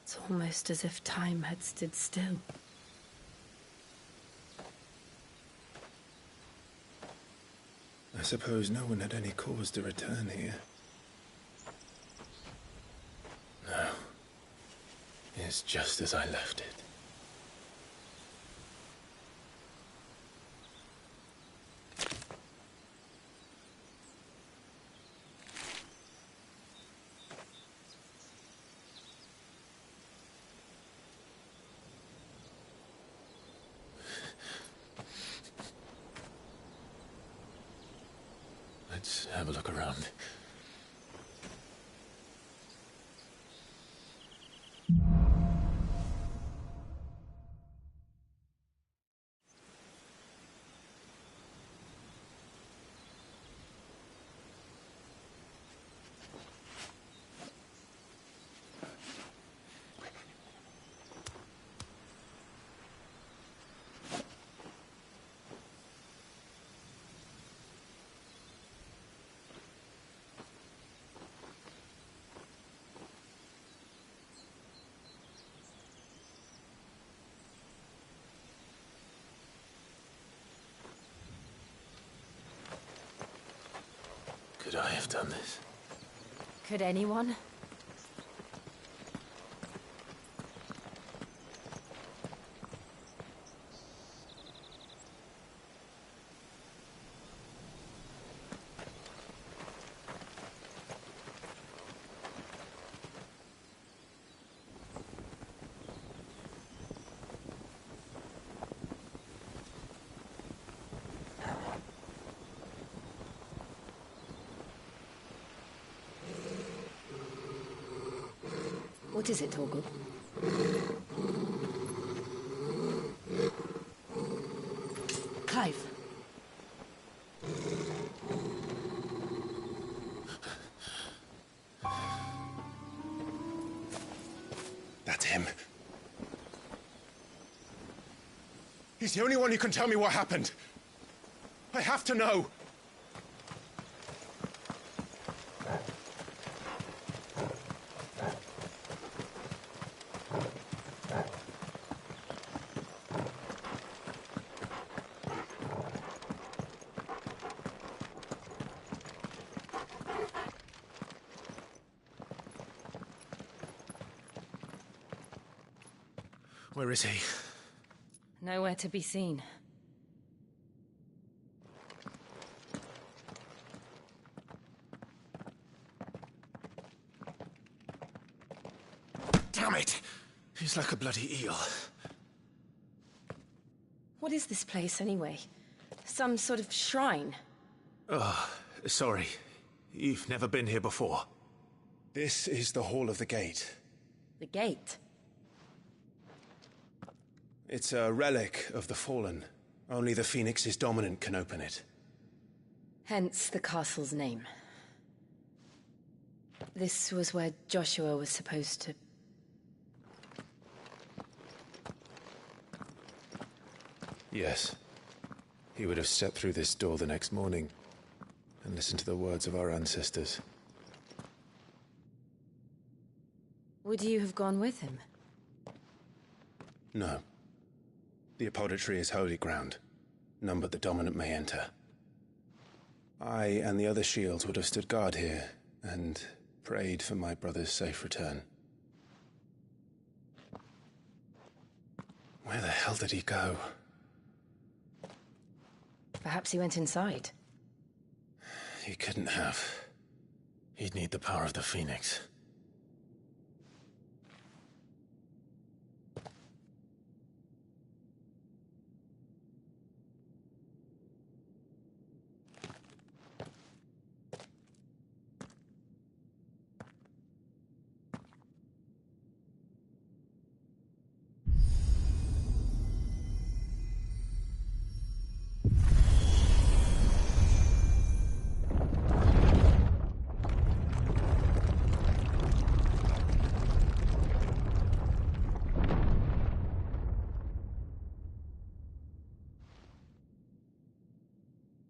It's almost as if time had stood still. I suppose no one had any cause to return here. No. It's just as I left it. Let's have a look around. Could I have done this? Could anyone? What is it, Torgal? Clive. That's him. He's the only one who can tell me what happened. I have to know. Where is he? Nowhere to be seen. Damn it! He's like a bloody eel. What is this place, anyway? Some sort of shrine. Oh, sorry. You've never been here before. This is the Hall of the Gate. The gate? It's a relic of the Fallen. Only the Phoenix's dominant can open it. Hence the castle's name. This was where Joshua was supposed to... Yes. He would have stepped through this door the next morning and listened to the words of our ancestors. Would you have gone with him? No. The Apodytry is holy ground. None but the dominant may enter. I and the other shields would have stood guard here and prayed for my brother's safe return. Where the hell did he go? Perhaps he went inside. He couldn't have. He'd need the power of the Phoenix.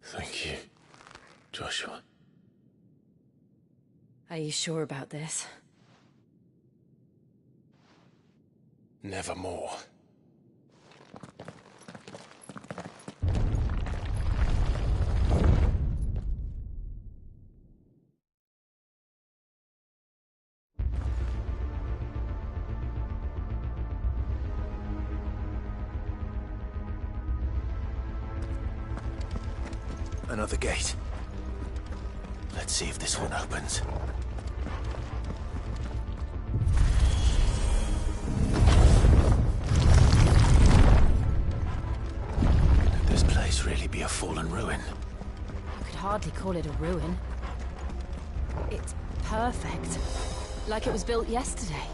Thank you, Joshua. Are you sure about this? Nevermore. Another gate. Let's see if this one opens. Could this place really be a fallen ruin? You could hardly call it a ruin. It's perfect. Like it was built yesterday.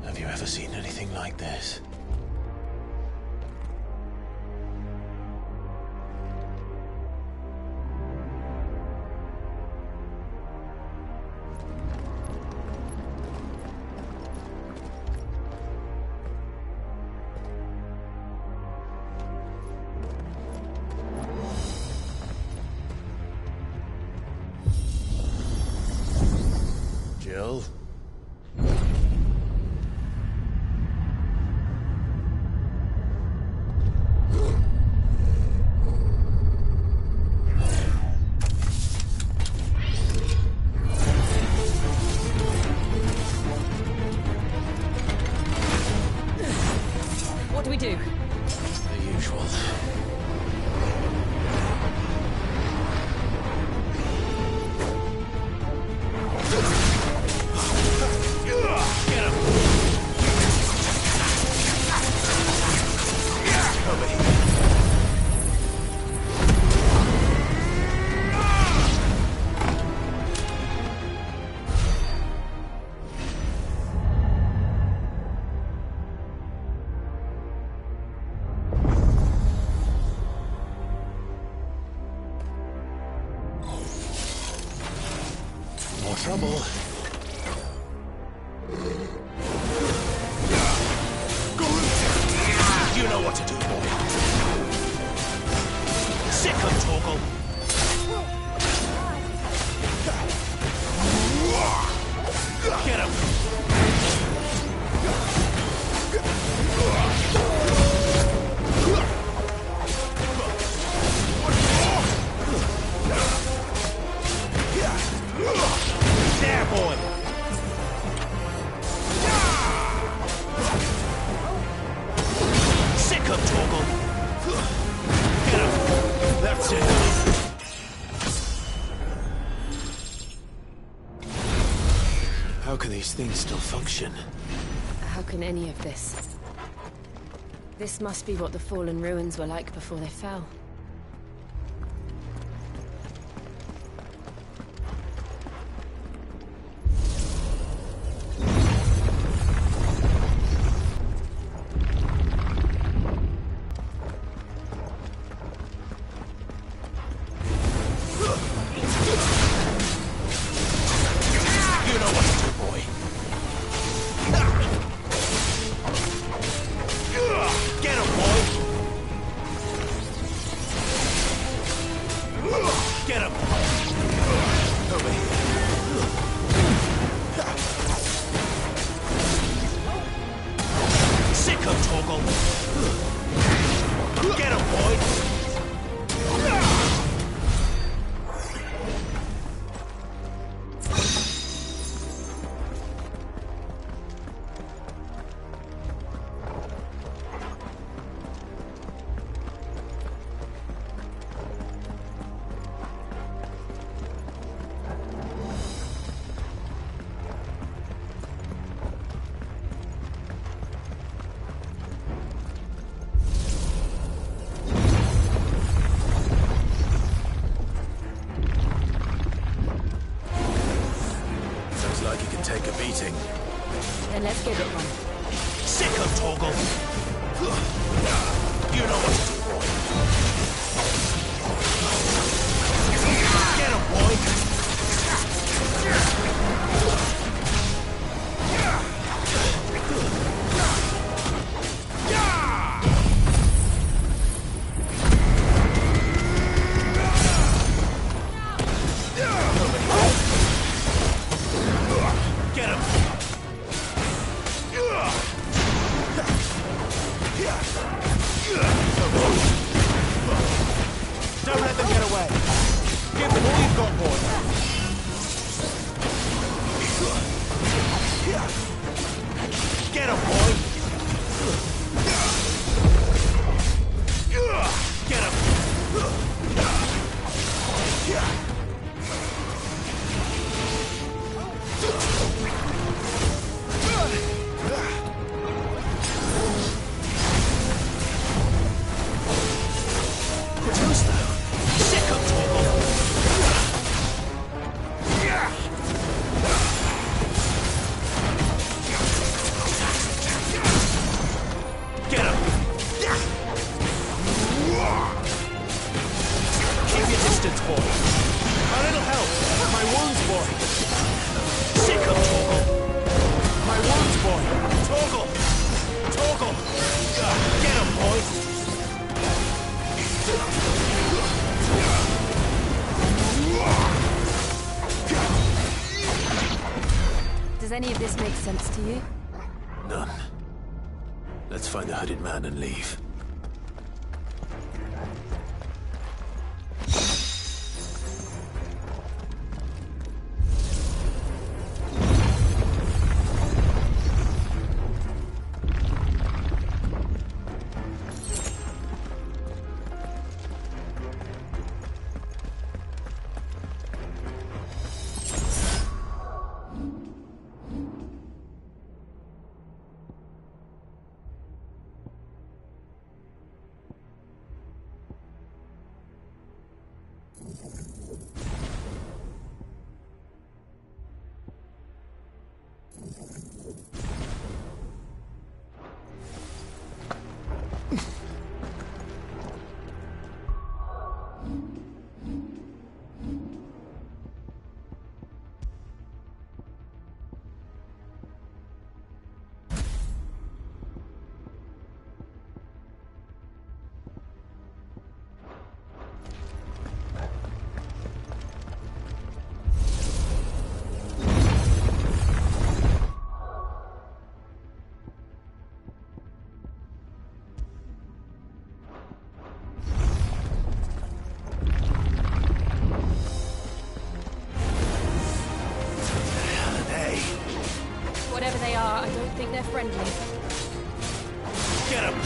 Have you ever seen anything like this? Jill? What do we do? The usual. More trouble. You know what to do, boy. Sick of Torgal. Get him. There, boy. Sick of Torgal. Get him. That's it. How can these things still function? How can any of this? This must be what the fallen ruins were like before they fell. Then let's give it one. Sick of Torgal! You know what to do, boy. Get him, boy! Get him! Don't let them get away. Give them all you've got, boy. Get him, boy. Get him. Does any of this make sense to you? None. Let's find the hooded man and leave. Whatever they are, I don't think they're friendly. Get him!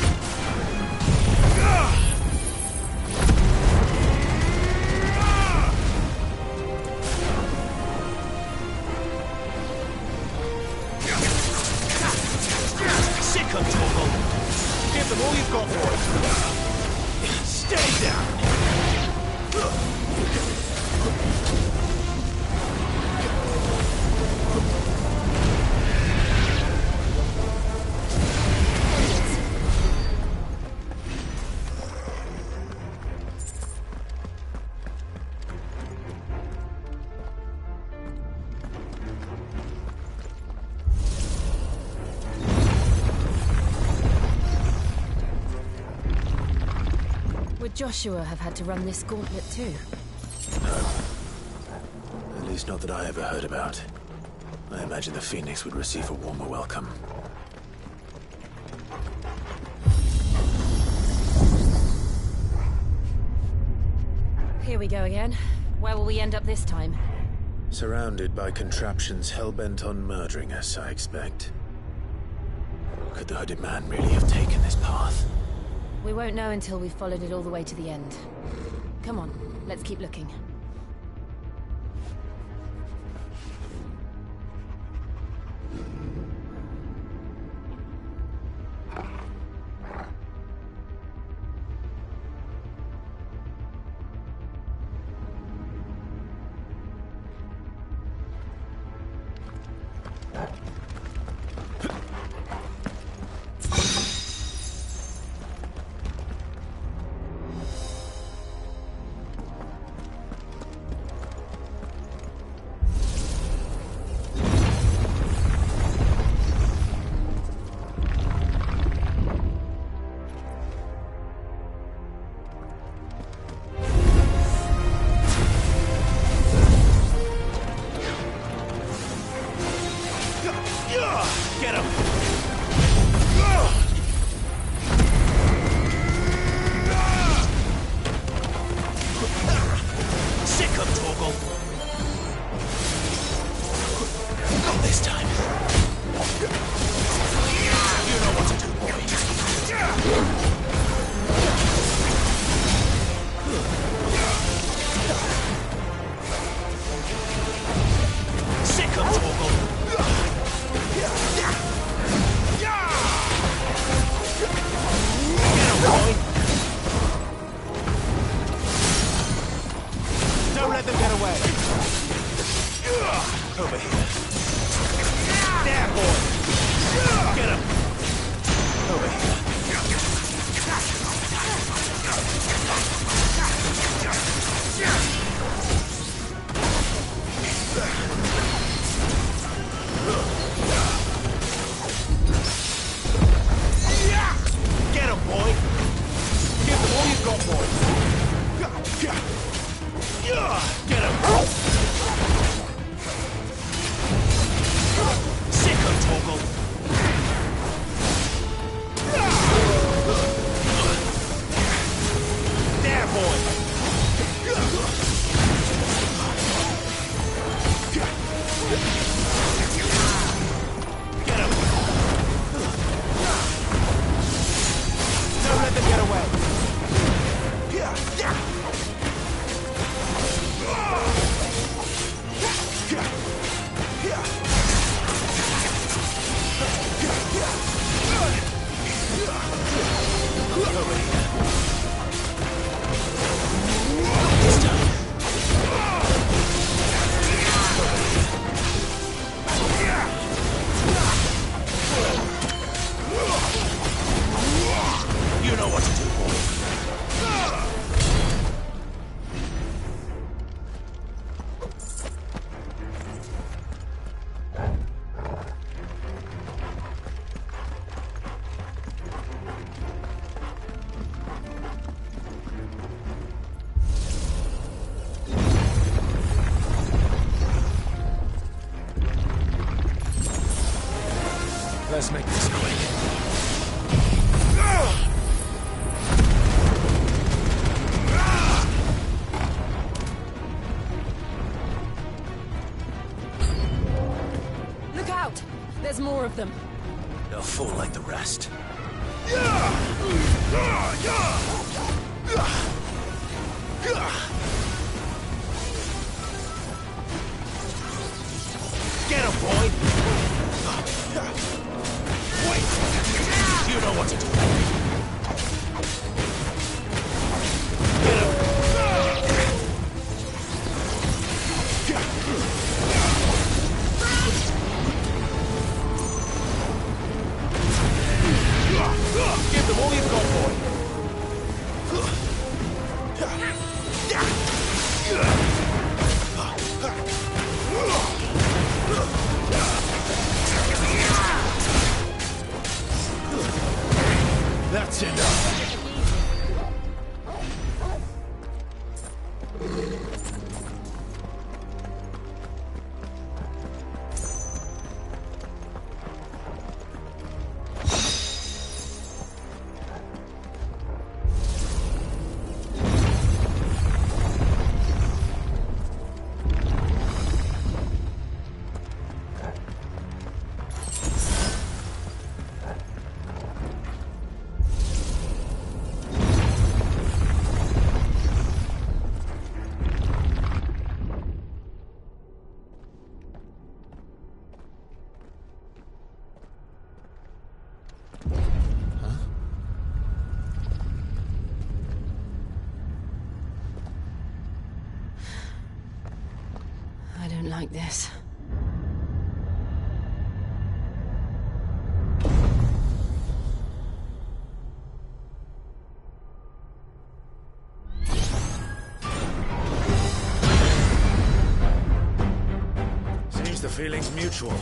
Sick of Torgal! Give them all you've got! Joshua have had to run this gauntlet too? At least not that I ever heard about. I imagine the Phoenix would receive a warmer welcome. Here we go again. Where will we end up this time? Surrounded by contraptions hell-bent on murdering us, I expect. Could the hooded man really have taken this path? We won't know until we've followed it all the way to the end. Come on, let's keep looking. Get him! Sick of Torgal! Not this time. You know what to do, boy. Sick of Torgal! Don't let them get away. Over here. There, boy. Get him. Over here. Get him, boy. Give them all you've got, boy. Get him. Sick of Torgal. There, boy. Get him. Don't let them get away. You know what to do, boy. Let's make this quick. Look out! There's more of them. They'll fall like the rest. Get him, boy! Wait! You know what to do. Get him! Give them all you've got, boy. like this. Seems the feeling's mutual.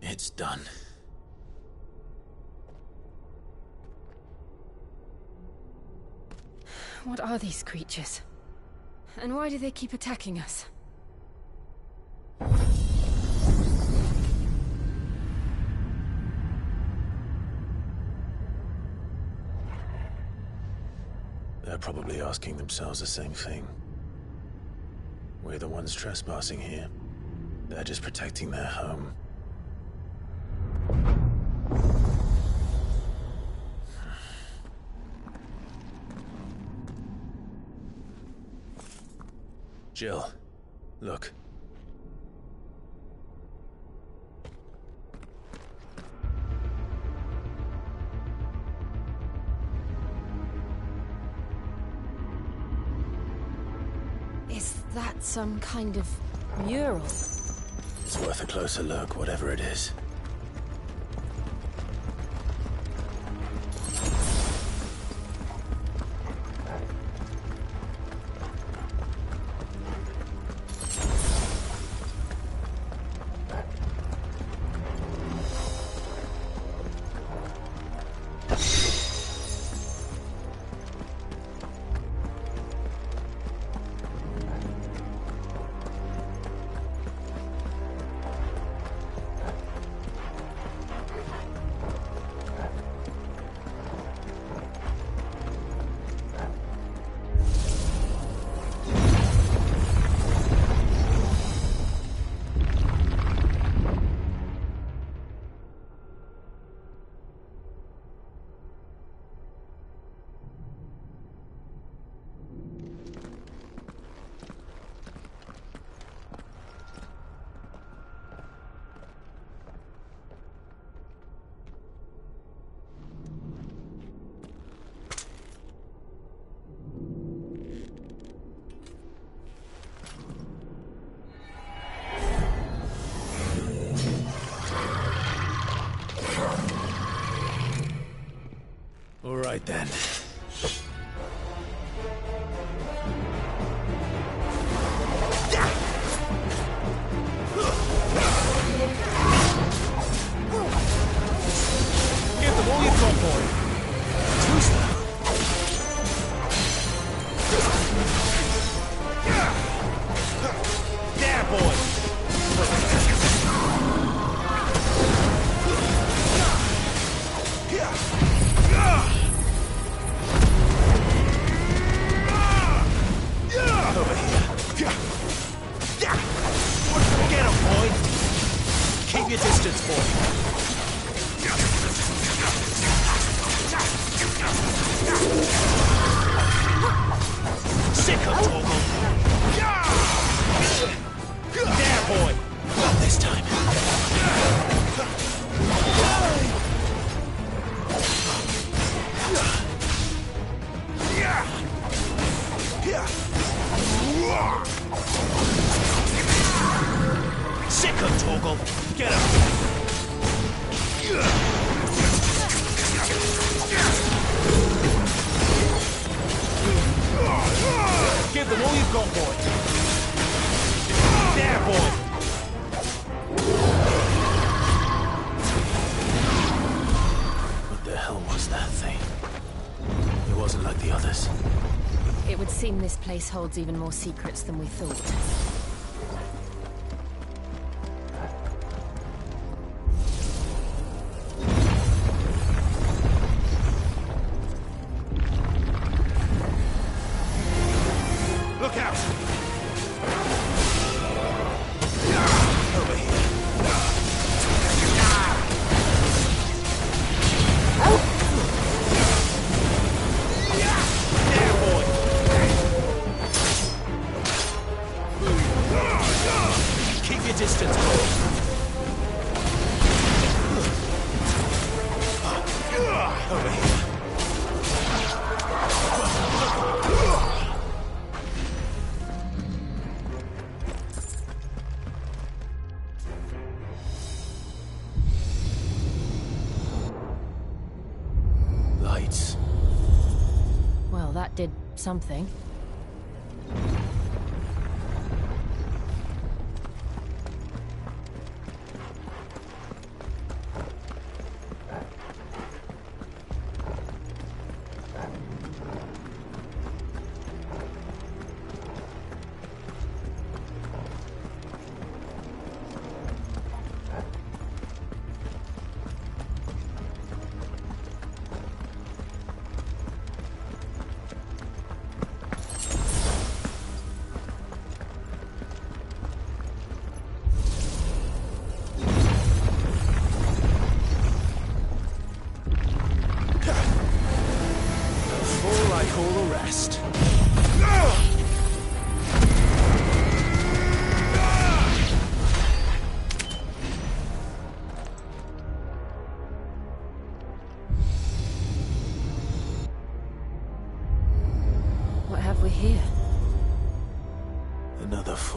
It's done. What are these creatures? And why do they keep attacking us? They're probably asking themselves the same thing. We're the ones trespassing here. They're just protecting their home. Jill, look. that some kind of mural? It's worth a closer look, whatever it is. All right then. Give them all you've got, boy. Too slow. There, boy. Over here. Get him, boy. Keep your distance, boy. Sick of Torgal. There, boy. Not this time. Sick of Torgal. Get him. Give them all you've got, boy. There, boy. What the hell was that thing? It wasn't like the others. It would seem this place holds even more secrets than we thought. Look out! Lights. Well, that did something.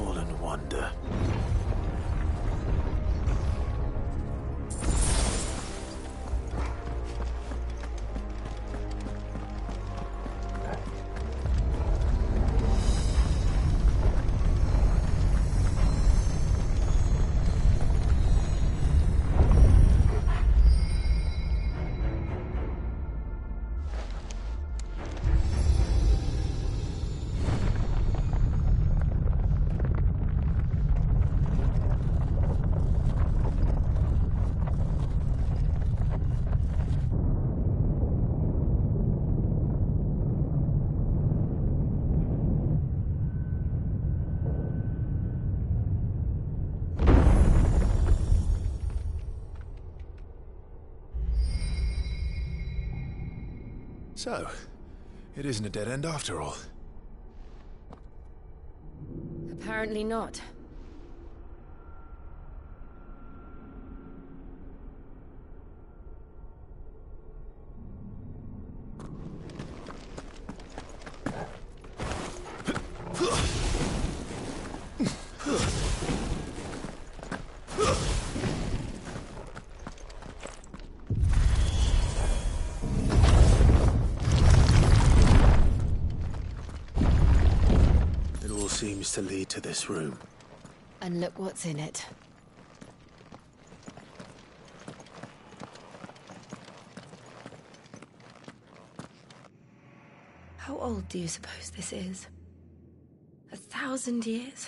fallen wonder. So, it isn't a dead end after all. Apparently not. It all seems to lead to this room. And look what's in it. How old do you suppose this is? 1,000 years?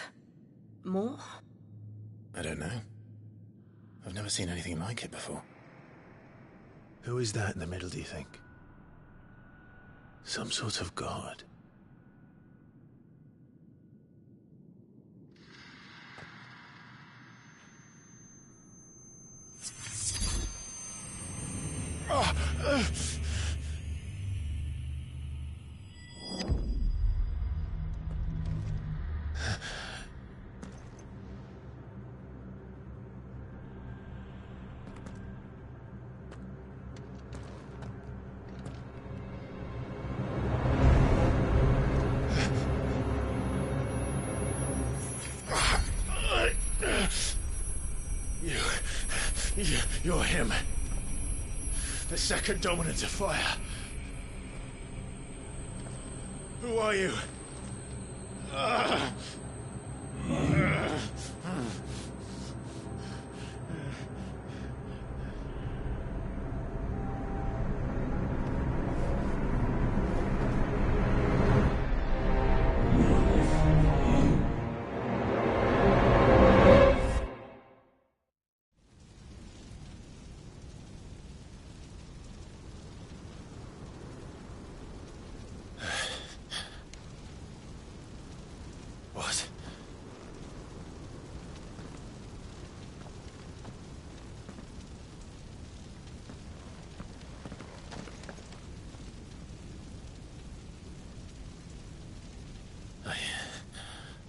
More? I don't know. I've never seen anything like it before. Who is that in the middle, do you think? Some sort of god? You're him. The second dominant of fire. Who are you? What?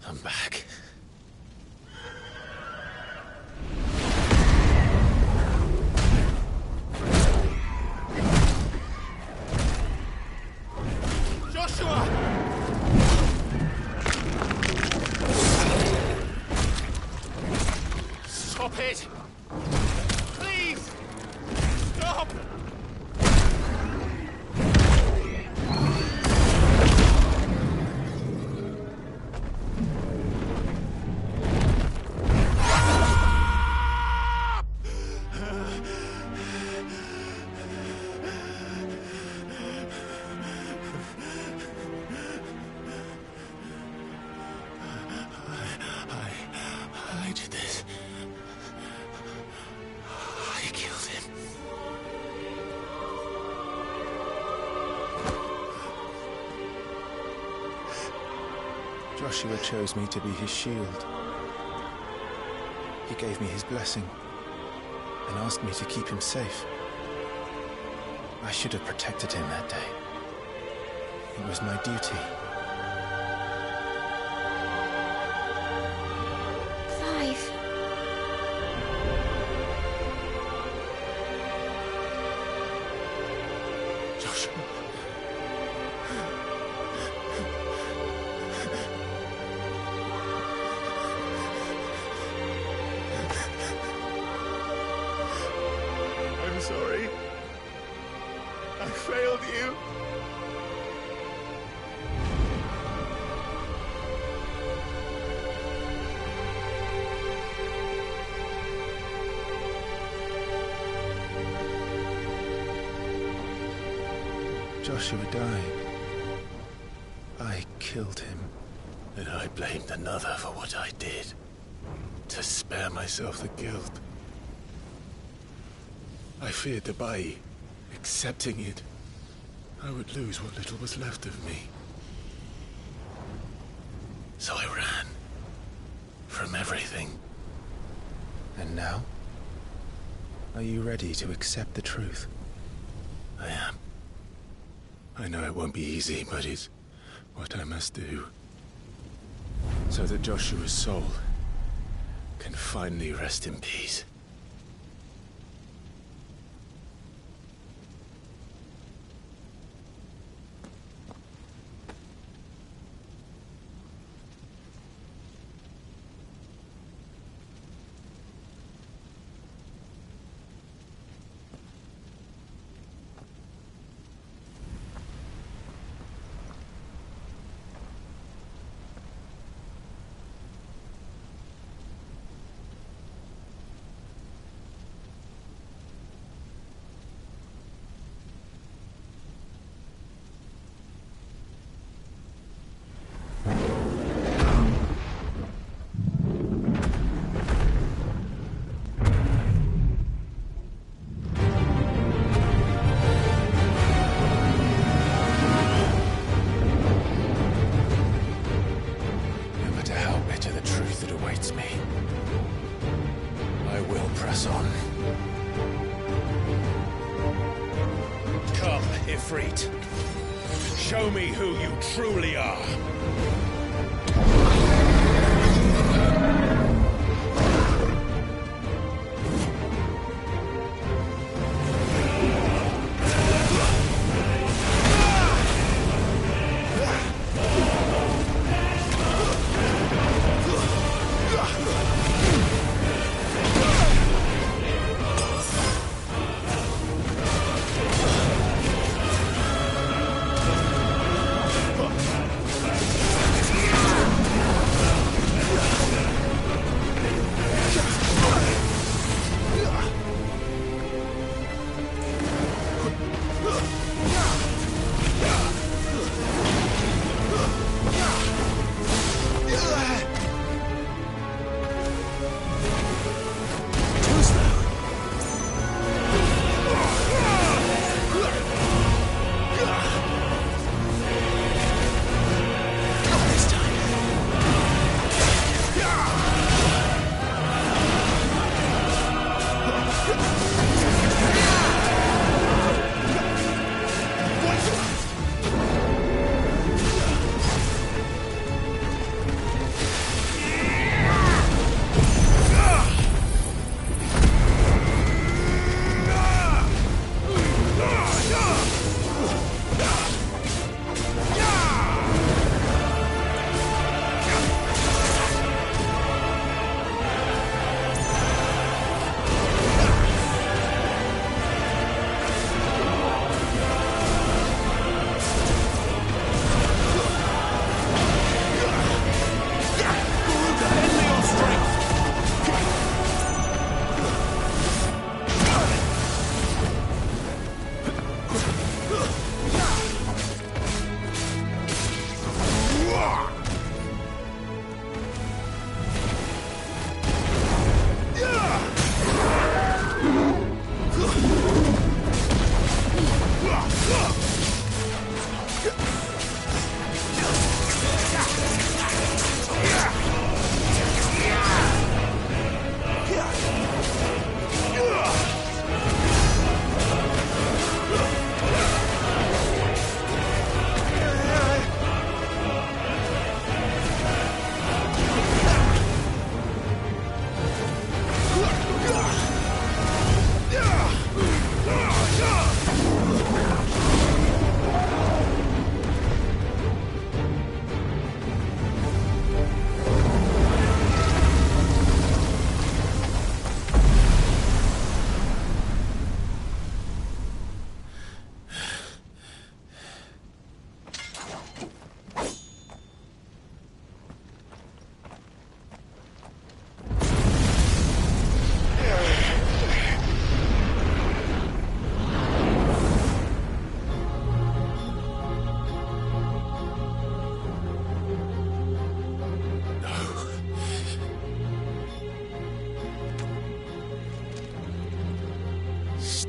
I'm back. Joshua! Stop it! Please! Stop! I did this. I killed him. Joshua chose me to be his shield. He gave me his blessing and asked me to keep him safe. I should have protected him that day. It was my duty. Clive. Joshua. sorry. I failed you. Joshua died. I killed him. And I blamed another for what I did. To spare myself the guilt. I feared that by accepting it, I would lose what little was left of me. So I ran. From everything. And now? Are you ready to accept the truth? I am. I know it won't be easy, but it's what I must do. So that Joshua's soul can finally rest in peace. Ifrit. Show me who you truly are.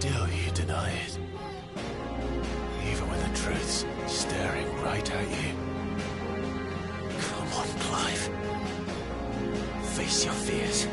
still you deny it. Even when the truth's staring right at you. Come on, Clive. Face your fears.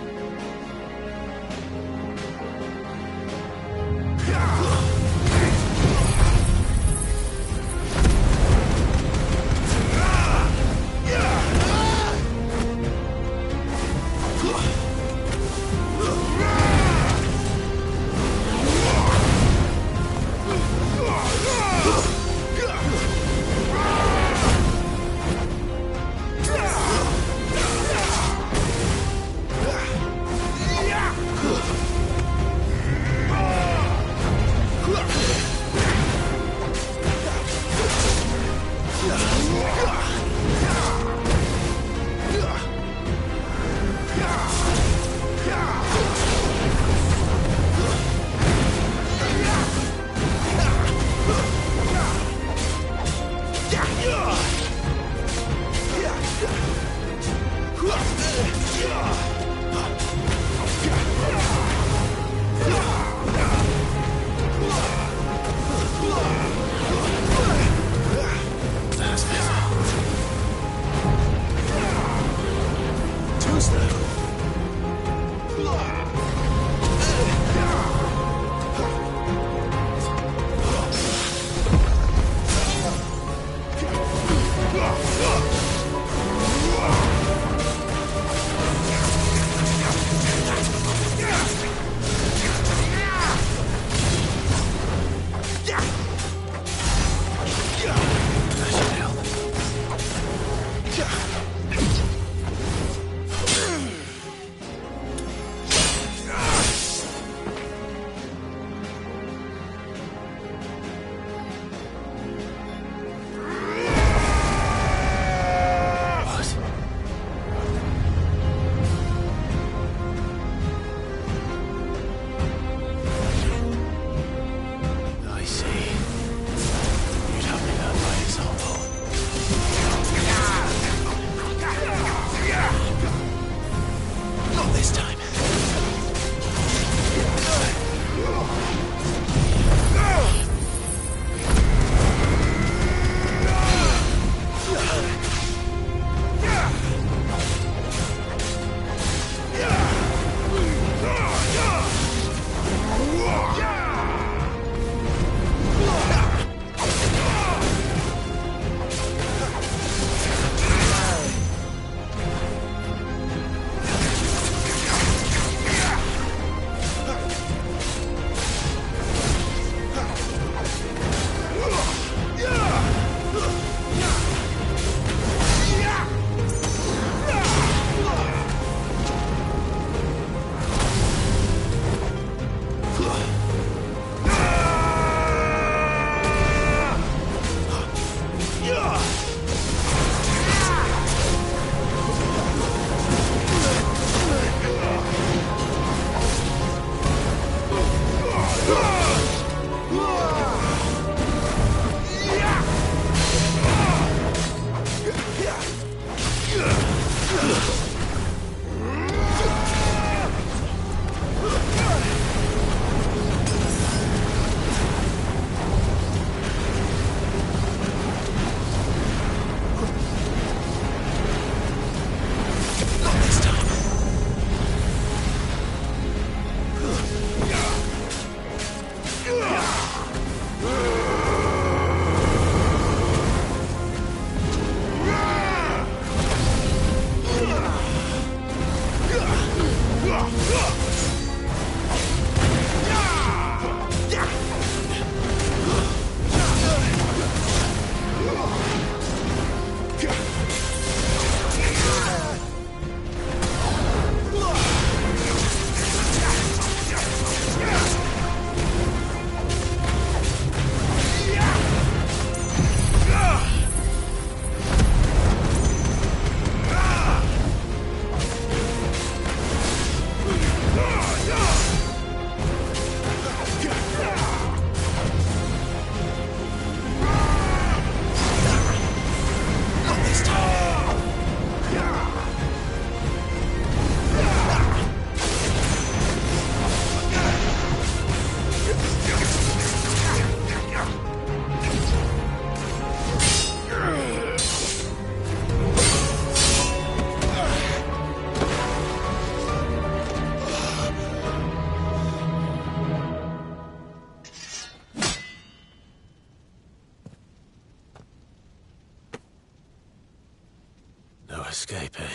escape, eh?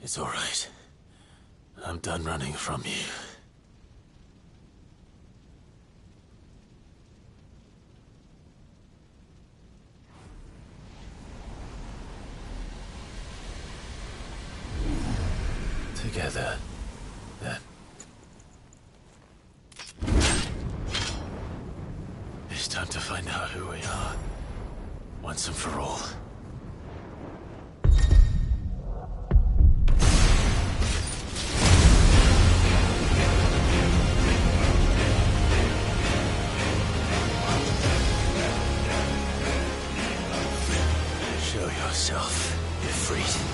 It's all right. I'm done running from you. Together, then. It's time to find out who we are, once and for all. Show yourself, Ifrit.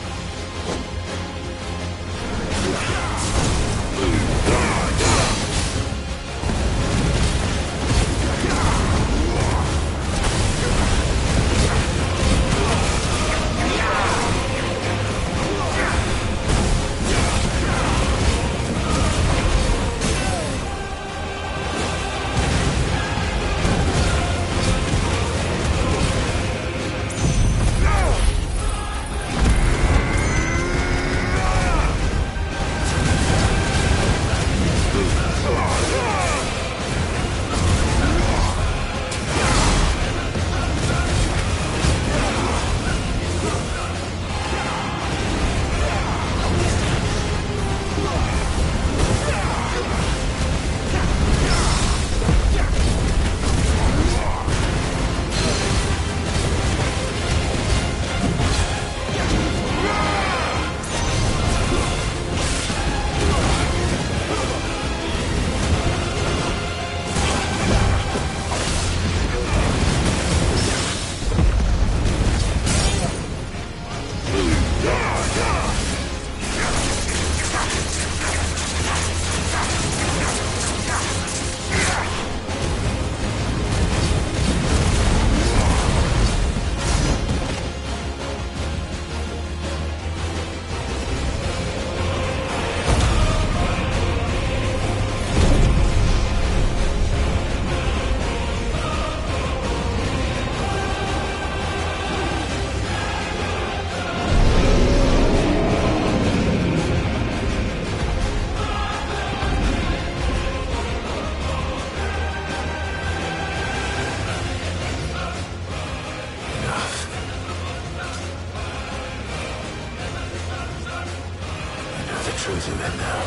Truth in it now.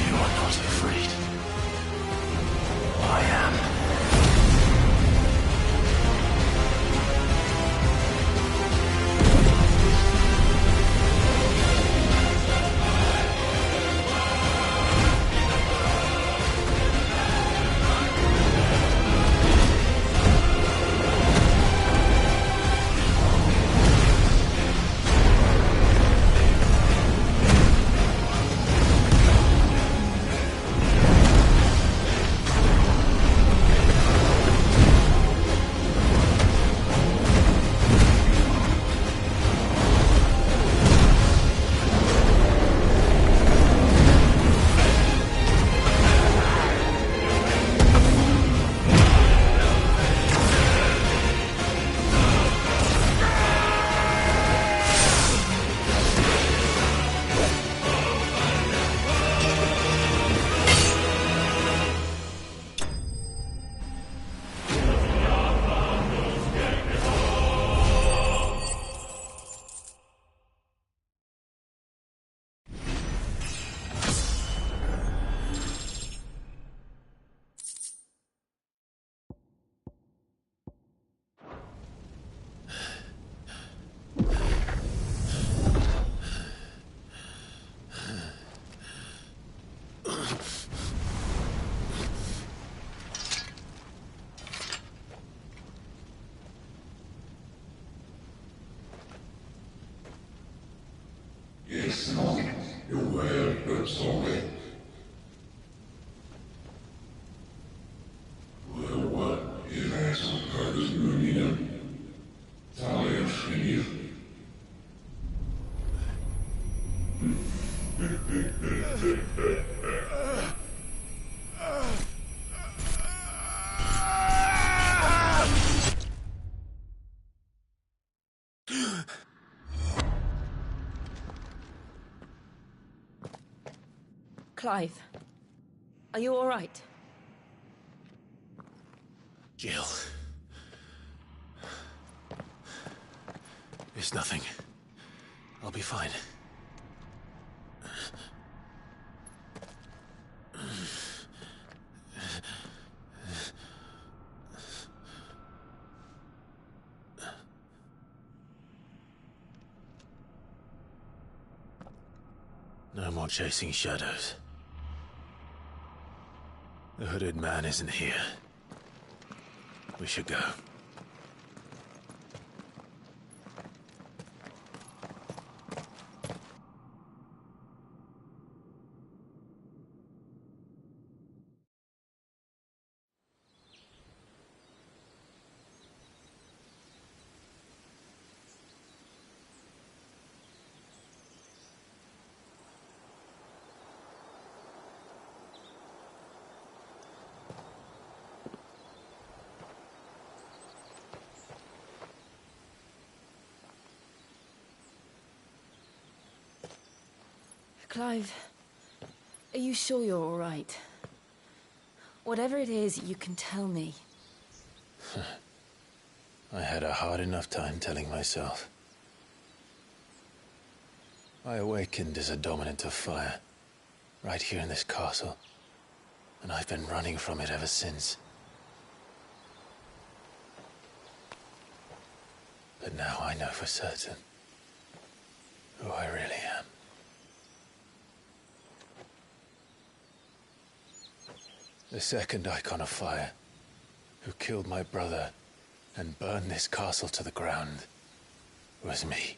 You are not afraid. I am. Yes, no, you were but sorry. Well, what if I some cards you need them? Talia Shinir. Clive, are you all right? Jill. It's nothing. I'll be fine. No more chasing shadows. The hooded man isn't here. We should go. Clive, are you sure you're all right? Whatever it is, you can tell me. I had a hard enough time telling myself. I awakened as a dominant of fire, right here in this castle, and I've been running from it ever since. But now I know for certain who I really am. The second Icon of Fire, who killed my brother and burned this castle to the ground, was me.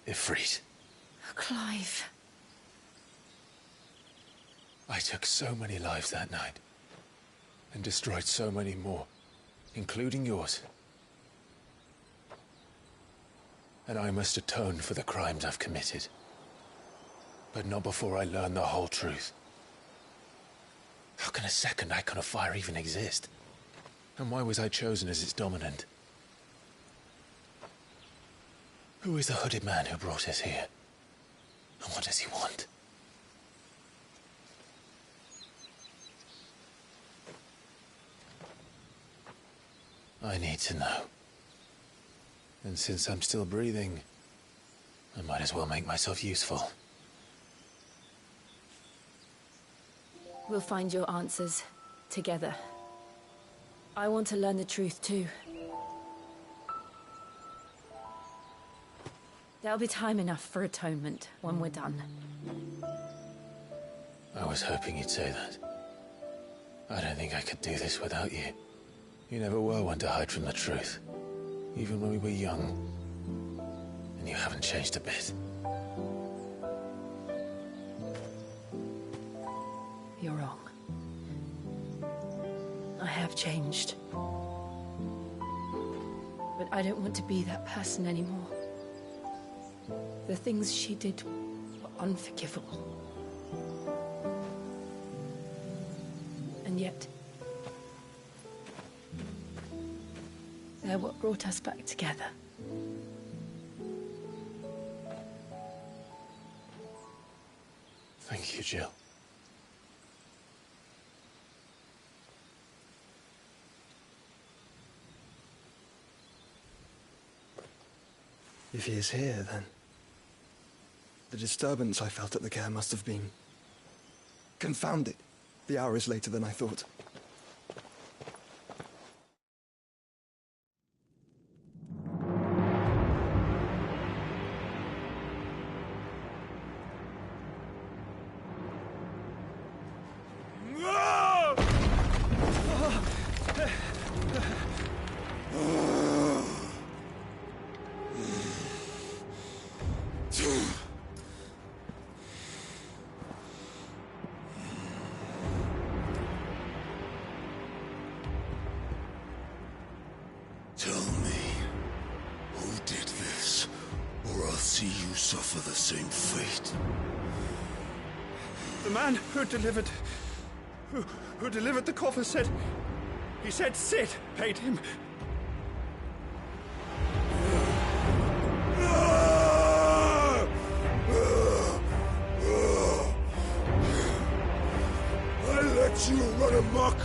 Ifrit. Clive. I took so many lives that night, and destroyed so many more, including yours. And I must atone for the crimes I've committed. But not before I learn the whole truth. How can a second Icon of Fire even exist? And why was I chosen as its dominant? Who is the hooded man who brought us here? And what does he want? I need to know. And since I'm still breathing, I might as well make myself useful. We'll find your answers together. I want to learn the truth too. There'll be time enough for atonement when we're done. I was hoping you'd say that. I don't think I could do this without you. You never were one to hide from the truth, even when we were young. And you haven't changed a bit. You're wrong. I have changed. But I don't want to be that person anymore. The things she did were unforgivable. And yet, they're what brought us back together. Thank you, Jill. If he is here, then the disturbance I felt at the care must have been confounded. The hour is later than I thought. Tell me, who did this, or I'll see you suffer the same fate. The man who delivered the coffin said... He said Sid paid him. you run amok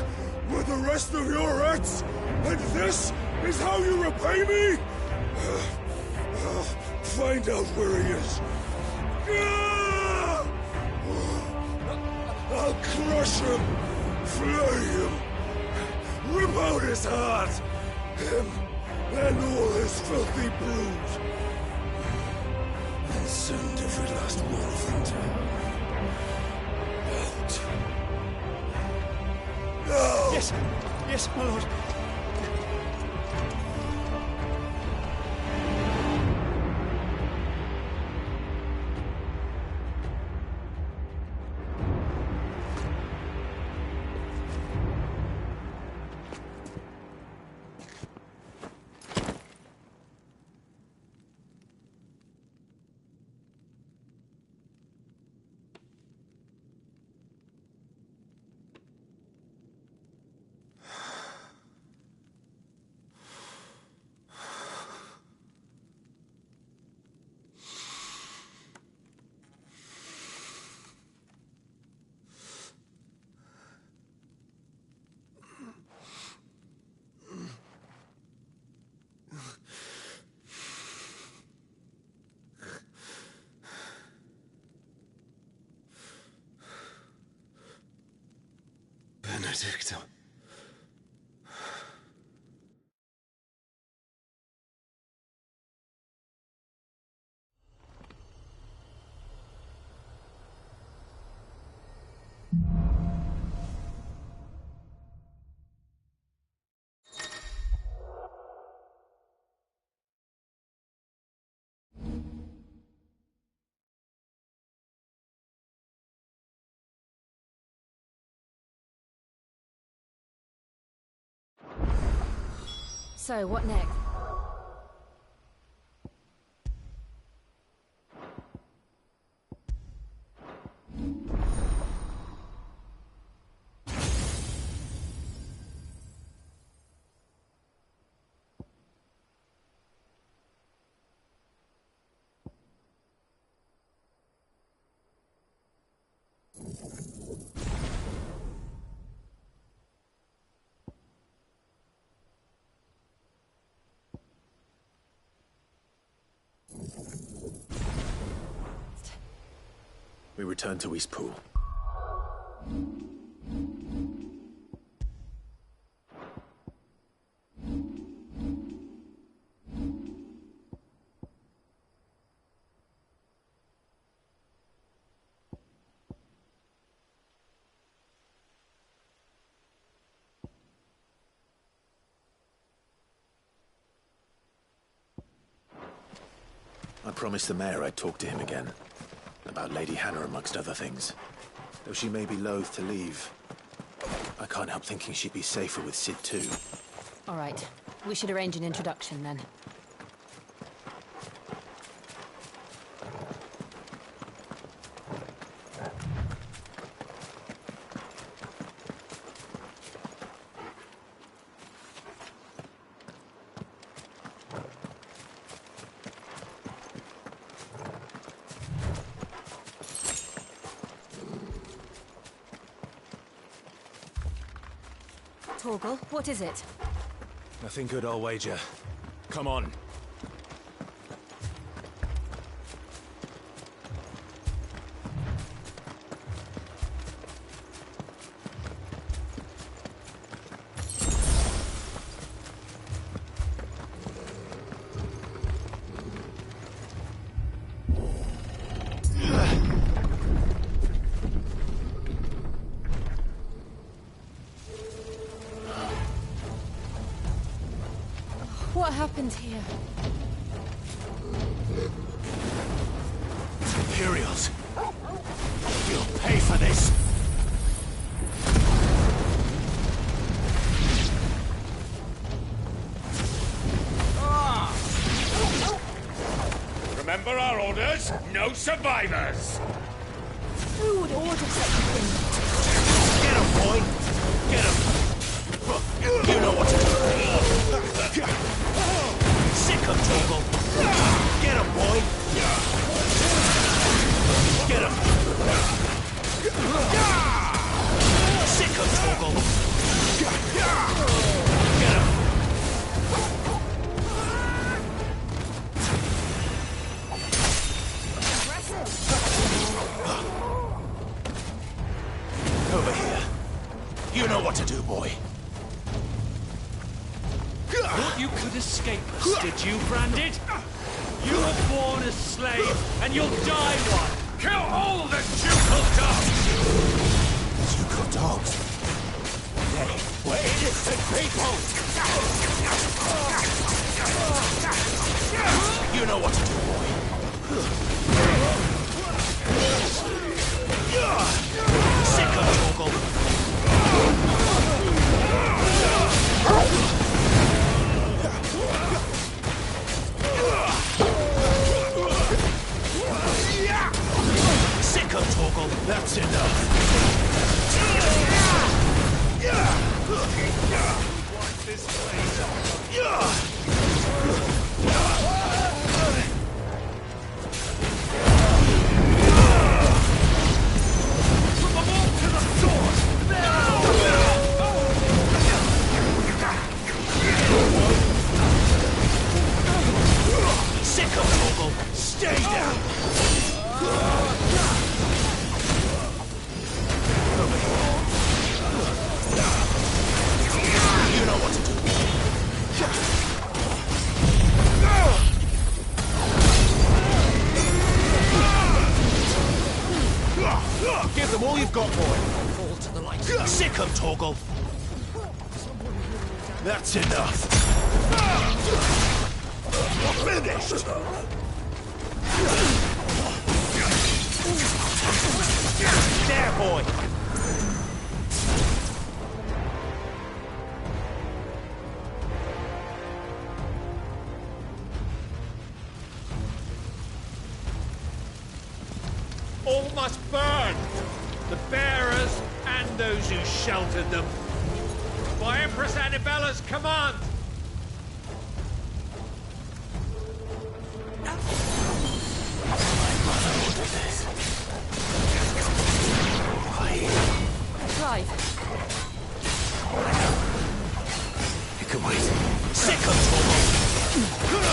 with the rest of your rats? And this is how you repay me? Find out where he is. I'll crush him, flay him, rip out his heart, him and all his filthy brood. And send every last one of them to out. No! Yes, yes, my lord. Benedicta. So, what next? We return to Eastpool. I promised the mayor I'd talk to him again. About Lady Hannah, amongst other things. Though she may be loath to leave, I can't help thinking she'd be safer with Cid too. All right. We should arrange an introduction then. Torgal, what is it? Nothing good, I'll wager. Come on. What happened here? Imperials! You'll pay for this! Remember our orders? No survivors! Who would order such a thing? Get him, boy! Get him! You know what to do! Sick of Torgal! Get him, boy! Get him! Sick of You know what to do, boy. Thought you could escape us, did you, Branded? You were born a slave, and you'll die one. Kill all the ducal dogs! Ducal dogs? They were innocent people! You know what to do, boy. Sick of Torgal! Sick of Torgal! That's enough! Wipe this place off. Put them all to the sword! Sick of Torgal! Stay down! You know what to do. Give them all you've got, boy. Fall to the light. Sick of Torgal. That's enough. Finished. There, boy. All must burn! The bearers and those who sheltered them. By Empress Annibella's command! Clive. You can wait. Sick of Torgal!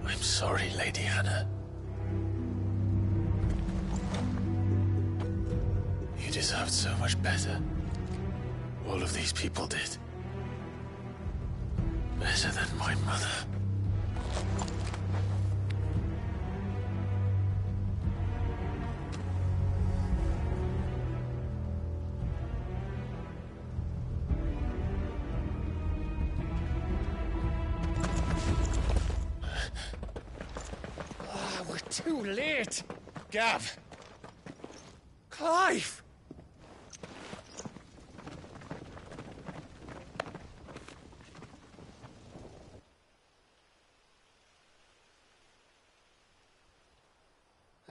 I'm sorry, Lady Hannah. You deserved so much better. All of these people did. Better than my mother. We're too late. Gav! Clive!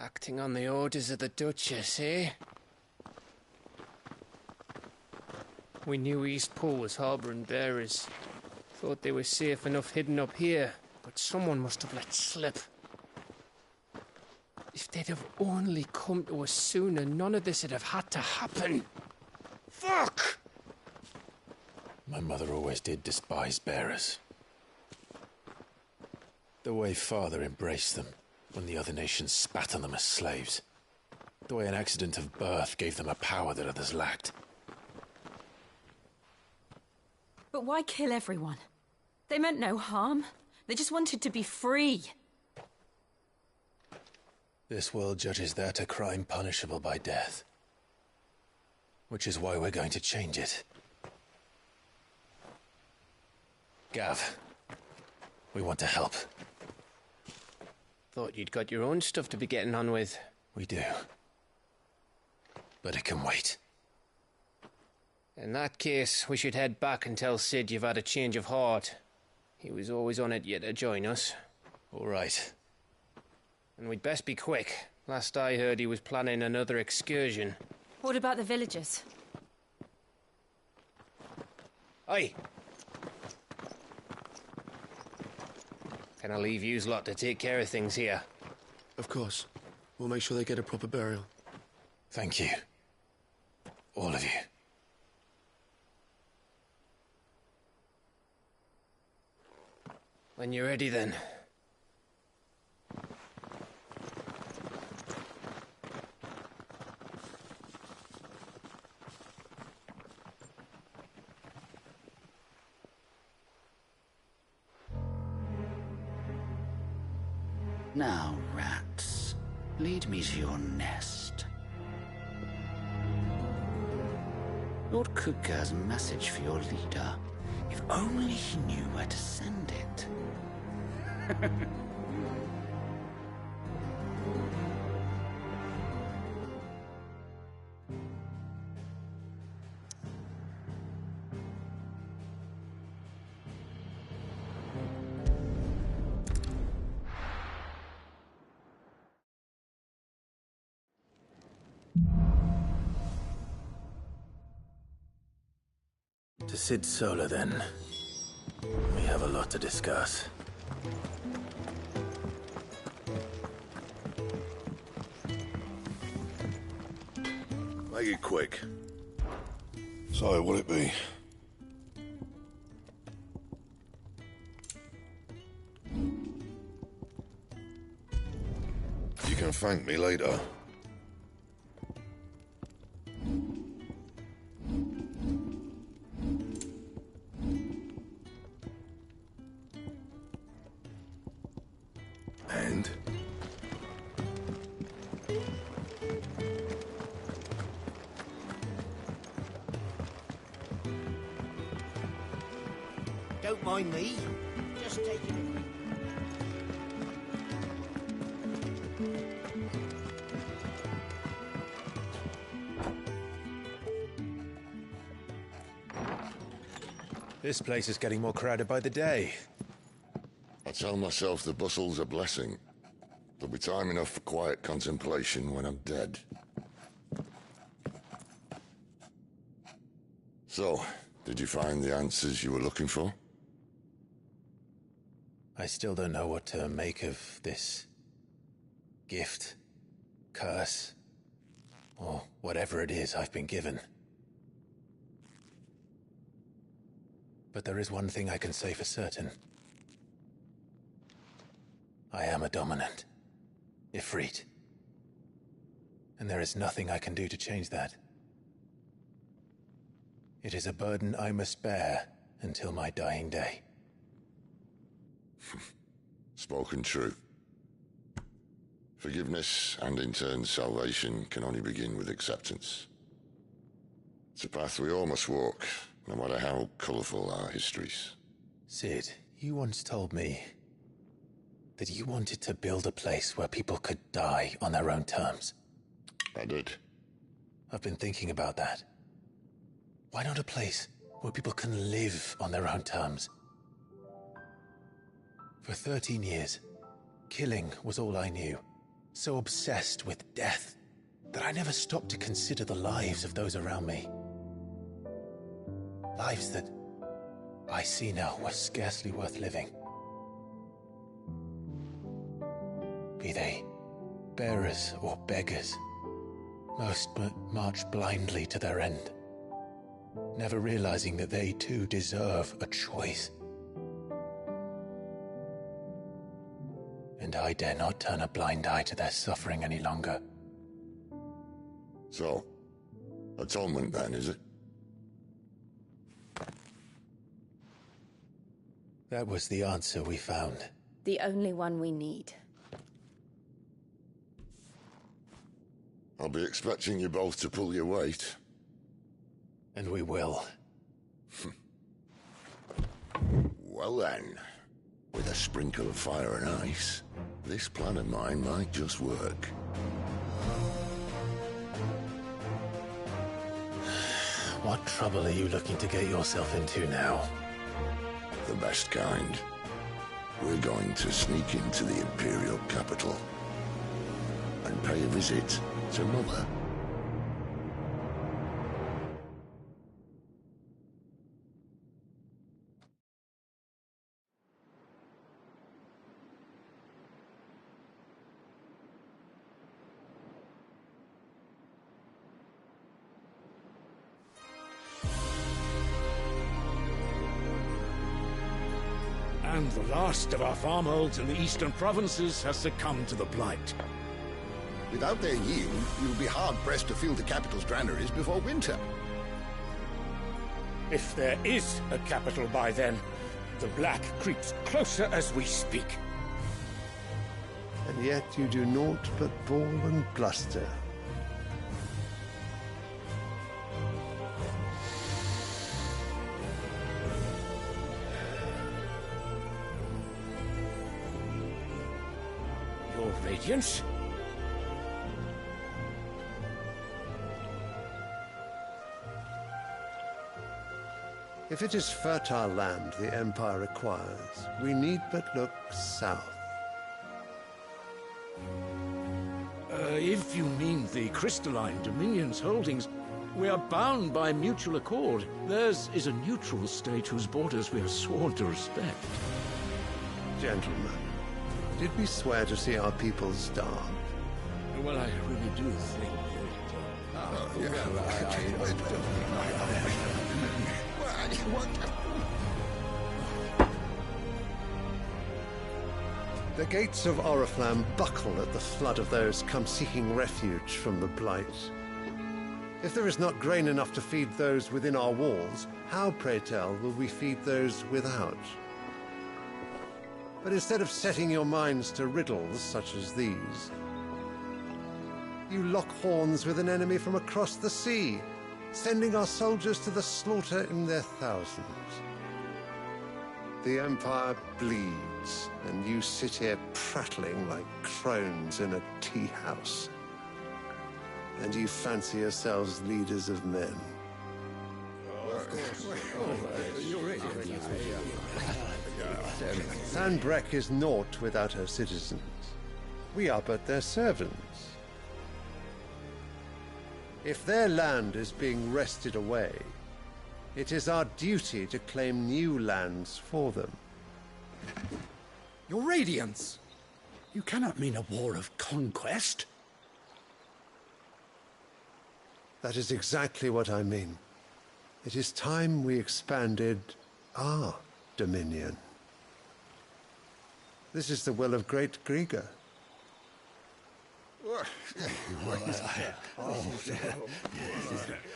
Acting on the orders of the Duchess, eh? We knew Eastpool was harbouring bearers. Thought they were safe enough hidden up here, but someone must have let slip. If they'd have only come to us sooner, none of this would have had to happen. Fuck! My mother always did despise bearers. The way Father embraced them when the other nations spat on them as slaves. The way an accident of birth gave them a power that others lacked. But why kill everyone? They meant no harm. They just wanted to be free. This world judges that a crime punishable by death. Which is why we're going to change it. Gav, we want to help. Thought you'd got your own stuff to be getting on with. We do. But it can wait. In that case, we should head back and tell Sid you've had a change of heart. He was always on it yet to join us. All right. And we'd best be quick. Last I heard, he was planning another excursion. What about the villagers? Aye. Can I leave yous lot to take care of things here? Of course. We'll make sure they get a proper burial. Thank you. All of you. When you're ready, then. Now, rats, lead me to your nest. Lord Kupka has a message for your leader. If only he knew where to send it. To Sid Solar, then. We have a lot to discuss. Make it quick. So, what'll it be? You can thank me later. And? Don't mind me. Just taking it. This place is getting more crowded by the day. I tell myself the bustle's a blessing. There'll be time enough for quiet contemplation when I'm dead. So, did you find the answers you were looking for? I still don't know what to make of this gift, curse, or whatever it is I've been given. But there is one thing I can say for certain. I am a dominant, Ifrit. And there is nothing I can do to change that. It is a burden I must bear until my dying day. Spoken true. Forgiveness and in turn salvation can only begin with acceptance. It's a path we all must walk, no matter how colourful our histories. Cid, you once told me that you wanted to build a place where people could die on their own terms. I did. I've been thinking about that. Why not a place where people can live on their own terms? For 13 years, killing was all I knew. So obsessed with death that I never stopped to consider the lives of those around me. Lives that I see now were scarcely worth living. Be they bearers or beggars, most march blindly to their end, never realizing that they too deserve a choice. And I dare not turn a blind eye to their suffering any longer. So, atonement then, is it? That was the answer we found. The only one we need. I'll be expecting you both to pull your weight. And we will. Well then, with a sprinkle of fire and ice, this plan of mine might just work. What trouble are you looking to get yourself into now? The best kind. We're going to sneak into the Imperial capital and pay a visit to Mother. And the last of our farmholds in the eastern provinces has succumbed to the blight. Without their yield, you'll be hard-pressed to fill the capital's granaries before winter. If there is a capital by then, the black creeps closer as we speak. And yet you do naught but bawl and bluster. Your Radiance? If it is fertile land the Empire requires, we need but look south. If you mean the crystalline Dominion's holdings, we are bound by mutual accord. Theirs is a neutral state whose borders we are sworn to respect. Gentlemen, did we swear to see our people starve? Well, I really do think The gates of Oriflamme buckle at the flood of those come seeking refuge from the Blight. If there is not grain enough to feed those within our walls, how, pray tell, will we feed those without? But instead of setting your minds to riddles such as these, you lock horns with an enemy from across the sea, sending our soldiers to the slaughter in their thousands. The Empire bleeds, and you sit here prattling like crones in a tea house. And you fancy yourselves leaders of men. Sanbreque is naught without her citizens. We are but their servants. If their land is being wrested away, it is our duty to claim new lands for them. Your Radiance! You cannot mean a war of conquest. That is exactly what I mean. It is time we expanded our dominion. This is the will of great Griga.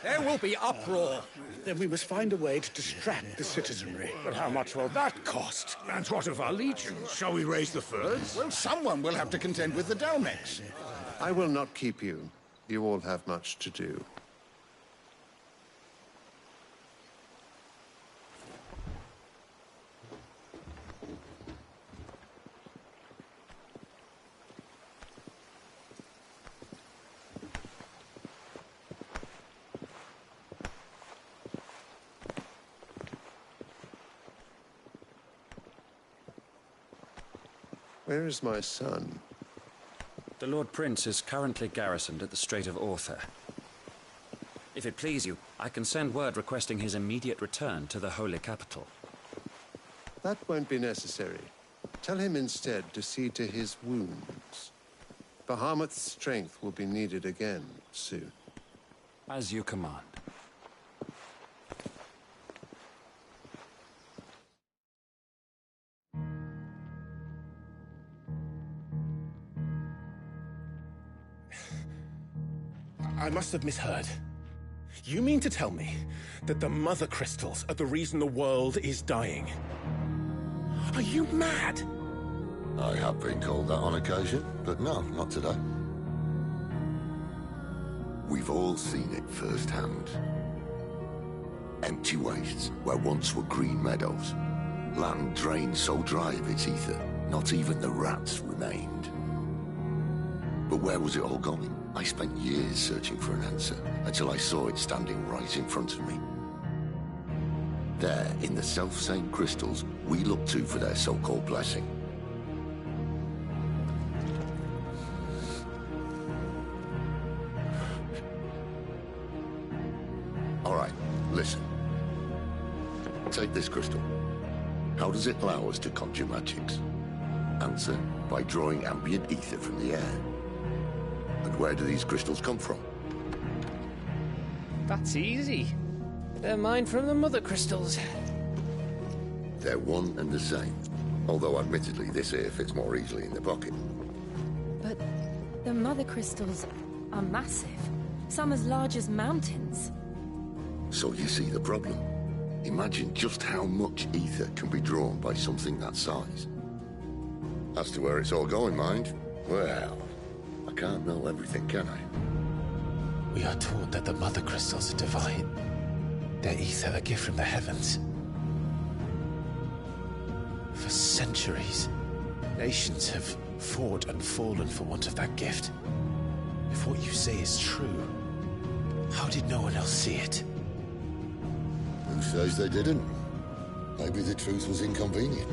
There will be uproar. Then we must find a way to distract the citizenry. But how much will that cost? And what of our legions? Shall we raise the furs? Well, someone will have to contend with the Dalmex. I will not keep you. You all have much to do. Where is my son? The Lord Prince is currently garrisoned at the Strait of Orther. If it please you, I can send word requesting his immediate return to the Holy Capital. That won't be necessary. Tell him instead to see to his wounds. Bahamut's strength will be needed again soon. As you command. I must have misheard. You mean to tell me that the Mother Crystals are the reason the world is dying? Are you mad? I have been called that on occasion, but no, not today. We've all seen it firsthand. Empty wastes where once were green meadows. Land drained so dry of its ether, not even the rats remained. But where was it all going? I spent years searching for an answer, until I saw it standing right in front of me. There, in the self-same crystals, we look to for their so-called blessing. All right, listen. Take this crystal. How does it allow us to conjure magics? Answer, by drawing ambient ether from the air. And where do these crystals come from? That's easy. They're mine from the Mother Crystals. They're one and the same. Although admittedly this here fits more easily in the pocket. But the Mother Crystals are massive. Some as large as mountains. So you see the problem. Imagine just how much ether can be drawn by something that size. As to where it's all going, mind? Well, I can't know everything, can I? We are taught that the Mother Crystals are divine. Their ether a gift from the heavens. For centuries, nations have fought and fallen for want of that gift. If what you say is true, how did no one else see it? Who says they didn't? Maybe the truth was inconvenient.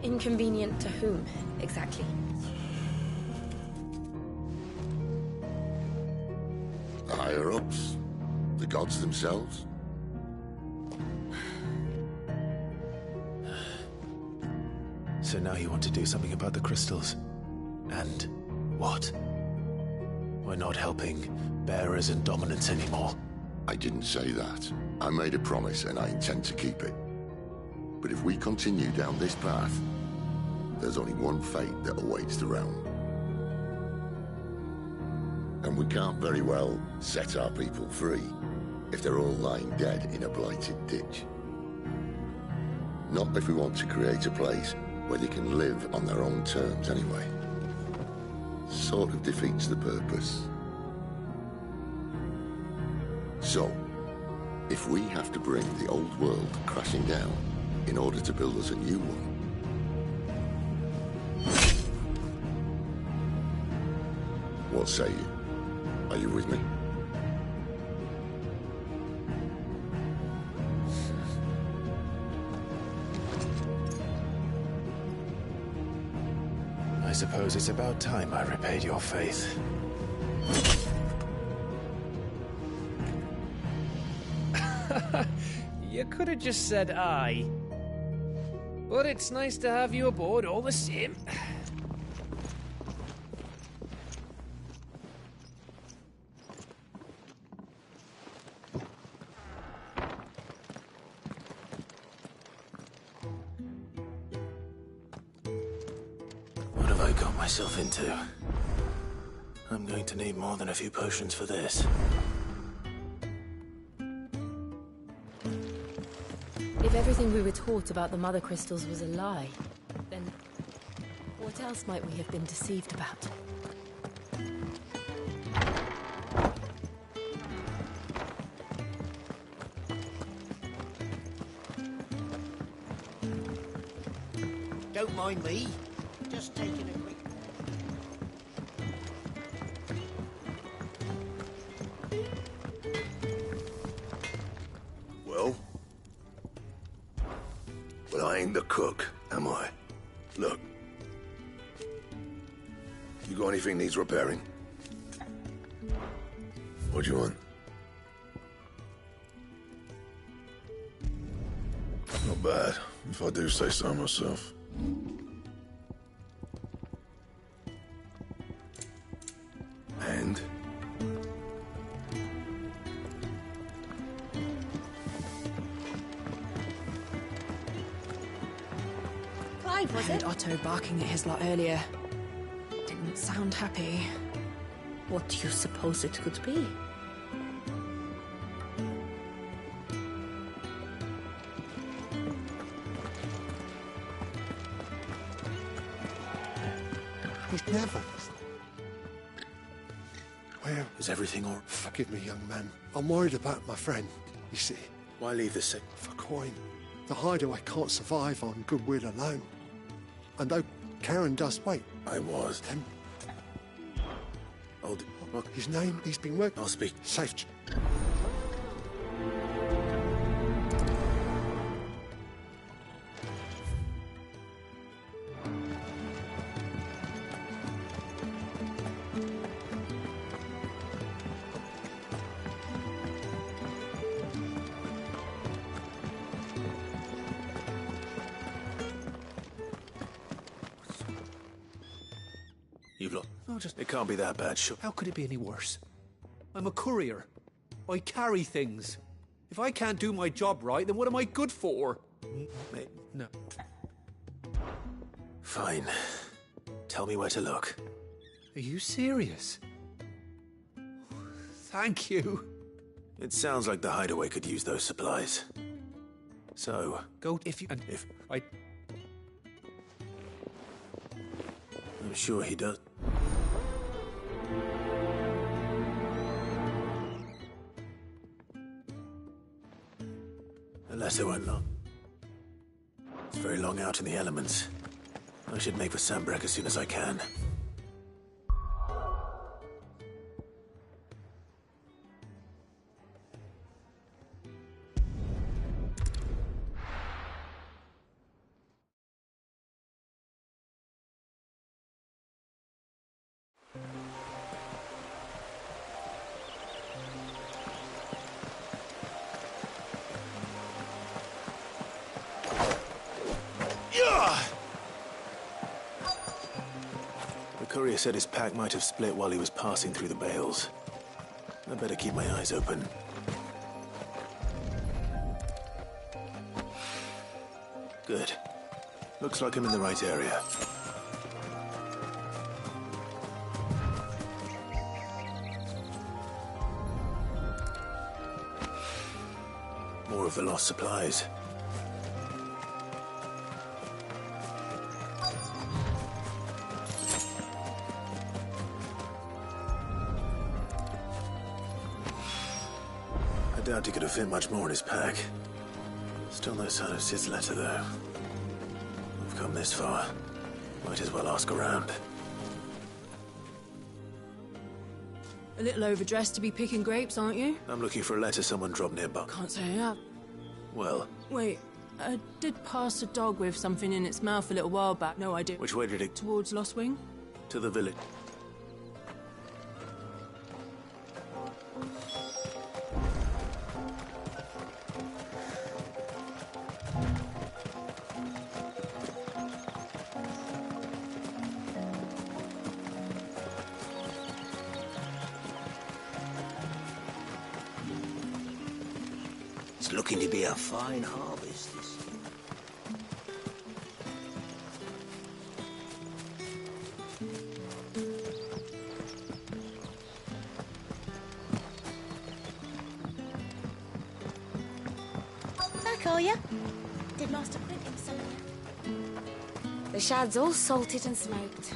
Inconvenient to whom, exactly? The higher-ups? The gods themselves? So now you want to do something about the crystals? And what? We're not helping bearers and dominants anymore. I didn't say that. I made a promise and I intend to keep it. But if we continue down this path, there's only one fate that awaits the realm. And we can't very well set our people free if they're all lying dead in a blighted ditch. Not if we want to create a place where they can live on their own terms anyway. Sort of defeats the purpose. So, if we have to bring the old world crashing down in order to build us a new one, what say you? Are you with me? I suppose it's about time I repaid your faith. You could have just said aye. But it's nice to have you aboard all the same. What have I got myself into? I'm going to need more than a few potions for this. If everything we were taught about the Mother Crystals was a lie, then what else might we have been deceived about? Don't mind me. Just taking a quick... Well? Well, I ain't the cook, am I? Look. You got anything needs repairing? What do you want? Not bad, if I do say so myself. And? Clive, was I heard it? Otto barking at his lot earlier. Didn't sound happy. What do you suppose it could be? He's never. Well, is everything all right? Forgive me, young man. I'm worried about my friend, you see. Why leave the sick? For coin. The hideaway can't survive on goodwill alone. And though Karen does wait. I was. Then. Oh, what? His name, he's been working. I'll speak. Safe. You've lost. No, just... It can't be that bad, sure. How could it be any worse? I'm a courier. I carry things. If I can't do my job right, then what am I good for? Mate. No. Fine. Tell me where to look. Are you serious? Thank you. It sounds like the hideaway could use those supplies. So... Go if you... And if... I... I'm sure he does. Unless it won't long. It's very long out in the elements. I should make for Sanbreque as soon as I can. The courier said his pack might have split while he was passing through the bales. I better keep my eyes open. Good. Looks like I'm in the right area. More of the lost supplies. I doubt he could have fit much more in his pack. Still no sign of Sid's letter, though. We've come this far. Might as well ask around. A little overdressed to be picking grapes, aren't you? I'm looking for a letter someone dropped nearby. Can't say that. Well, Wait, I did pass a dog with something in its mouth a little while back. No idea. which way did it? Towards Lost Wing? To the village. It's looking to be a fine harvest, this. for you. Did Master print him something? The shad's all salted and smoked.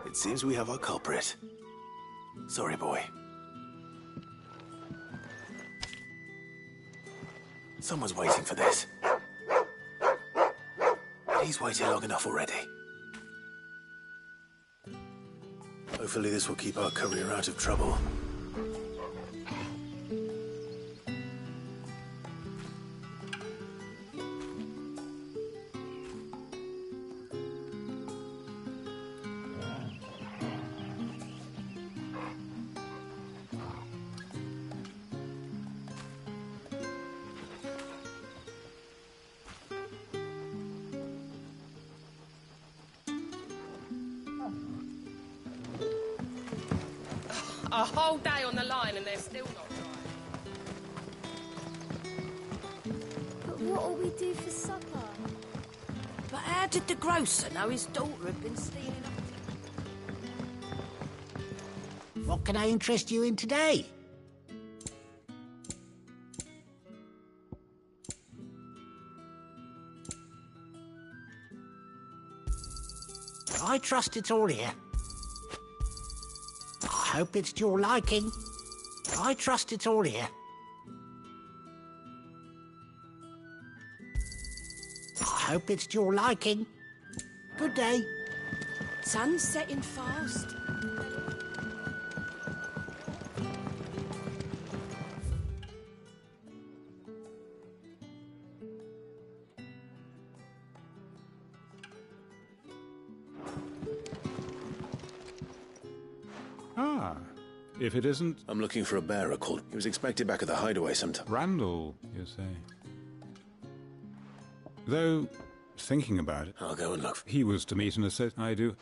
It seems we have our culprit. Sorry, boy. Someone's waiting for this. He's waited long enough already. Hopefully this will keep our courier out of trouble. A whole day on the line and they're still not dry. But what'll we do for supper? But how did the grocer know his daughter had been stealing up? What can I interest you in today? I trust it's all here. I hope it's to your liking. I trust it's all here. I hope it's to your liking. Good day. Sun's setting fast. Ah, if it isn't... I'm looking for a bearer called... He was expected back at the hideaway sometime. Randall, you say? Though, thinking about it... I'll go and look. He was to meet an associate. I do.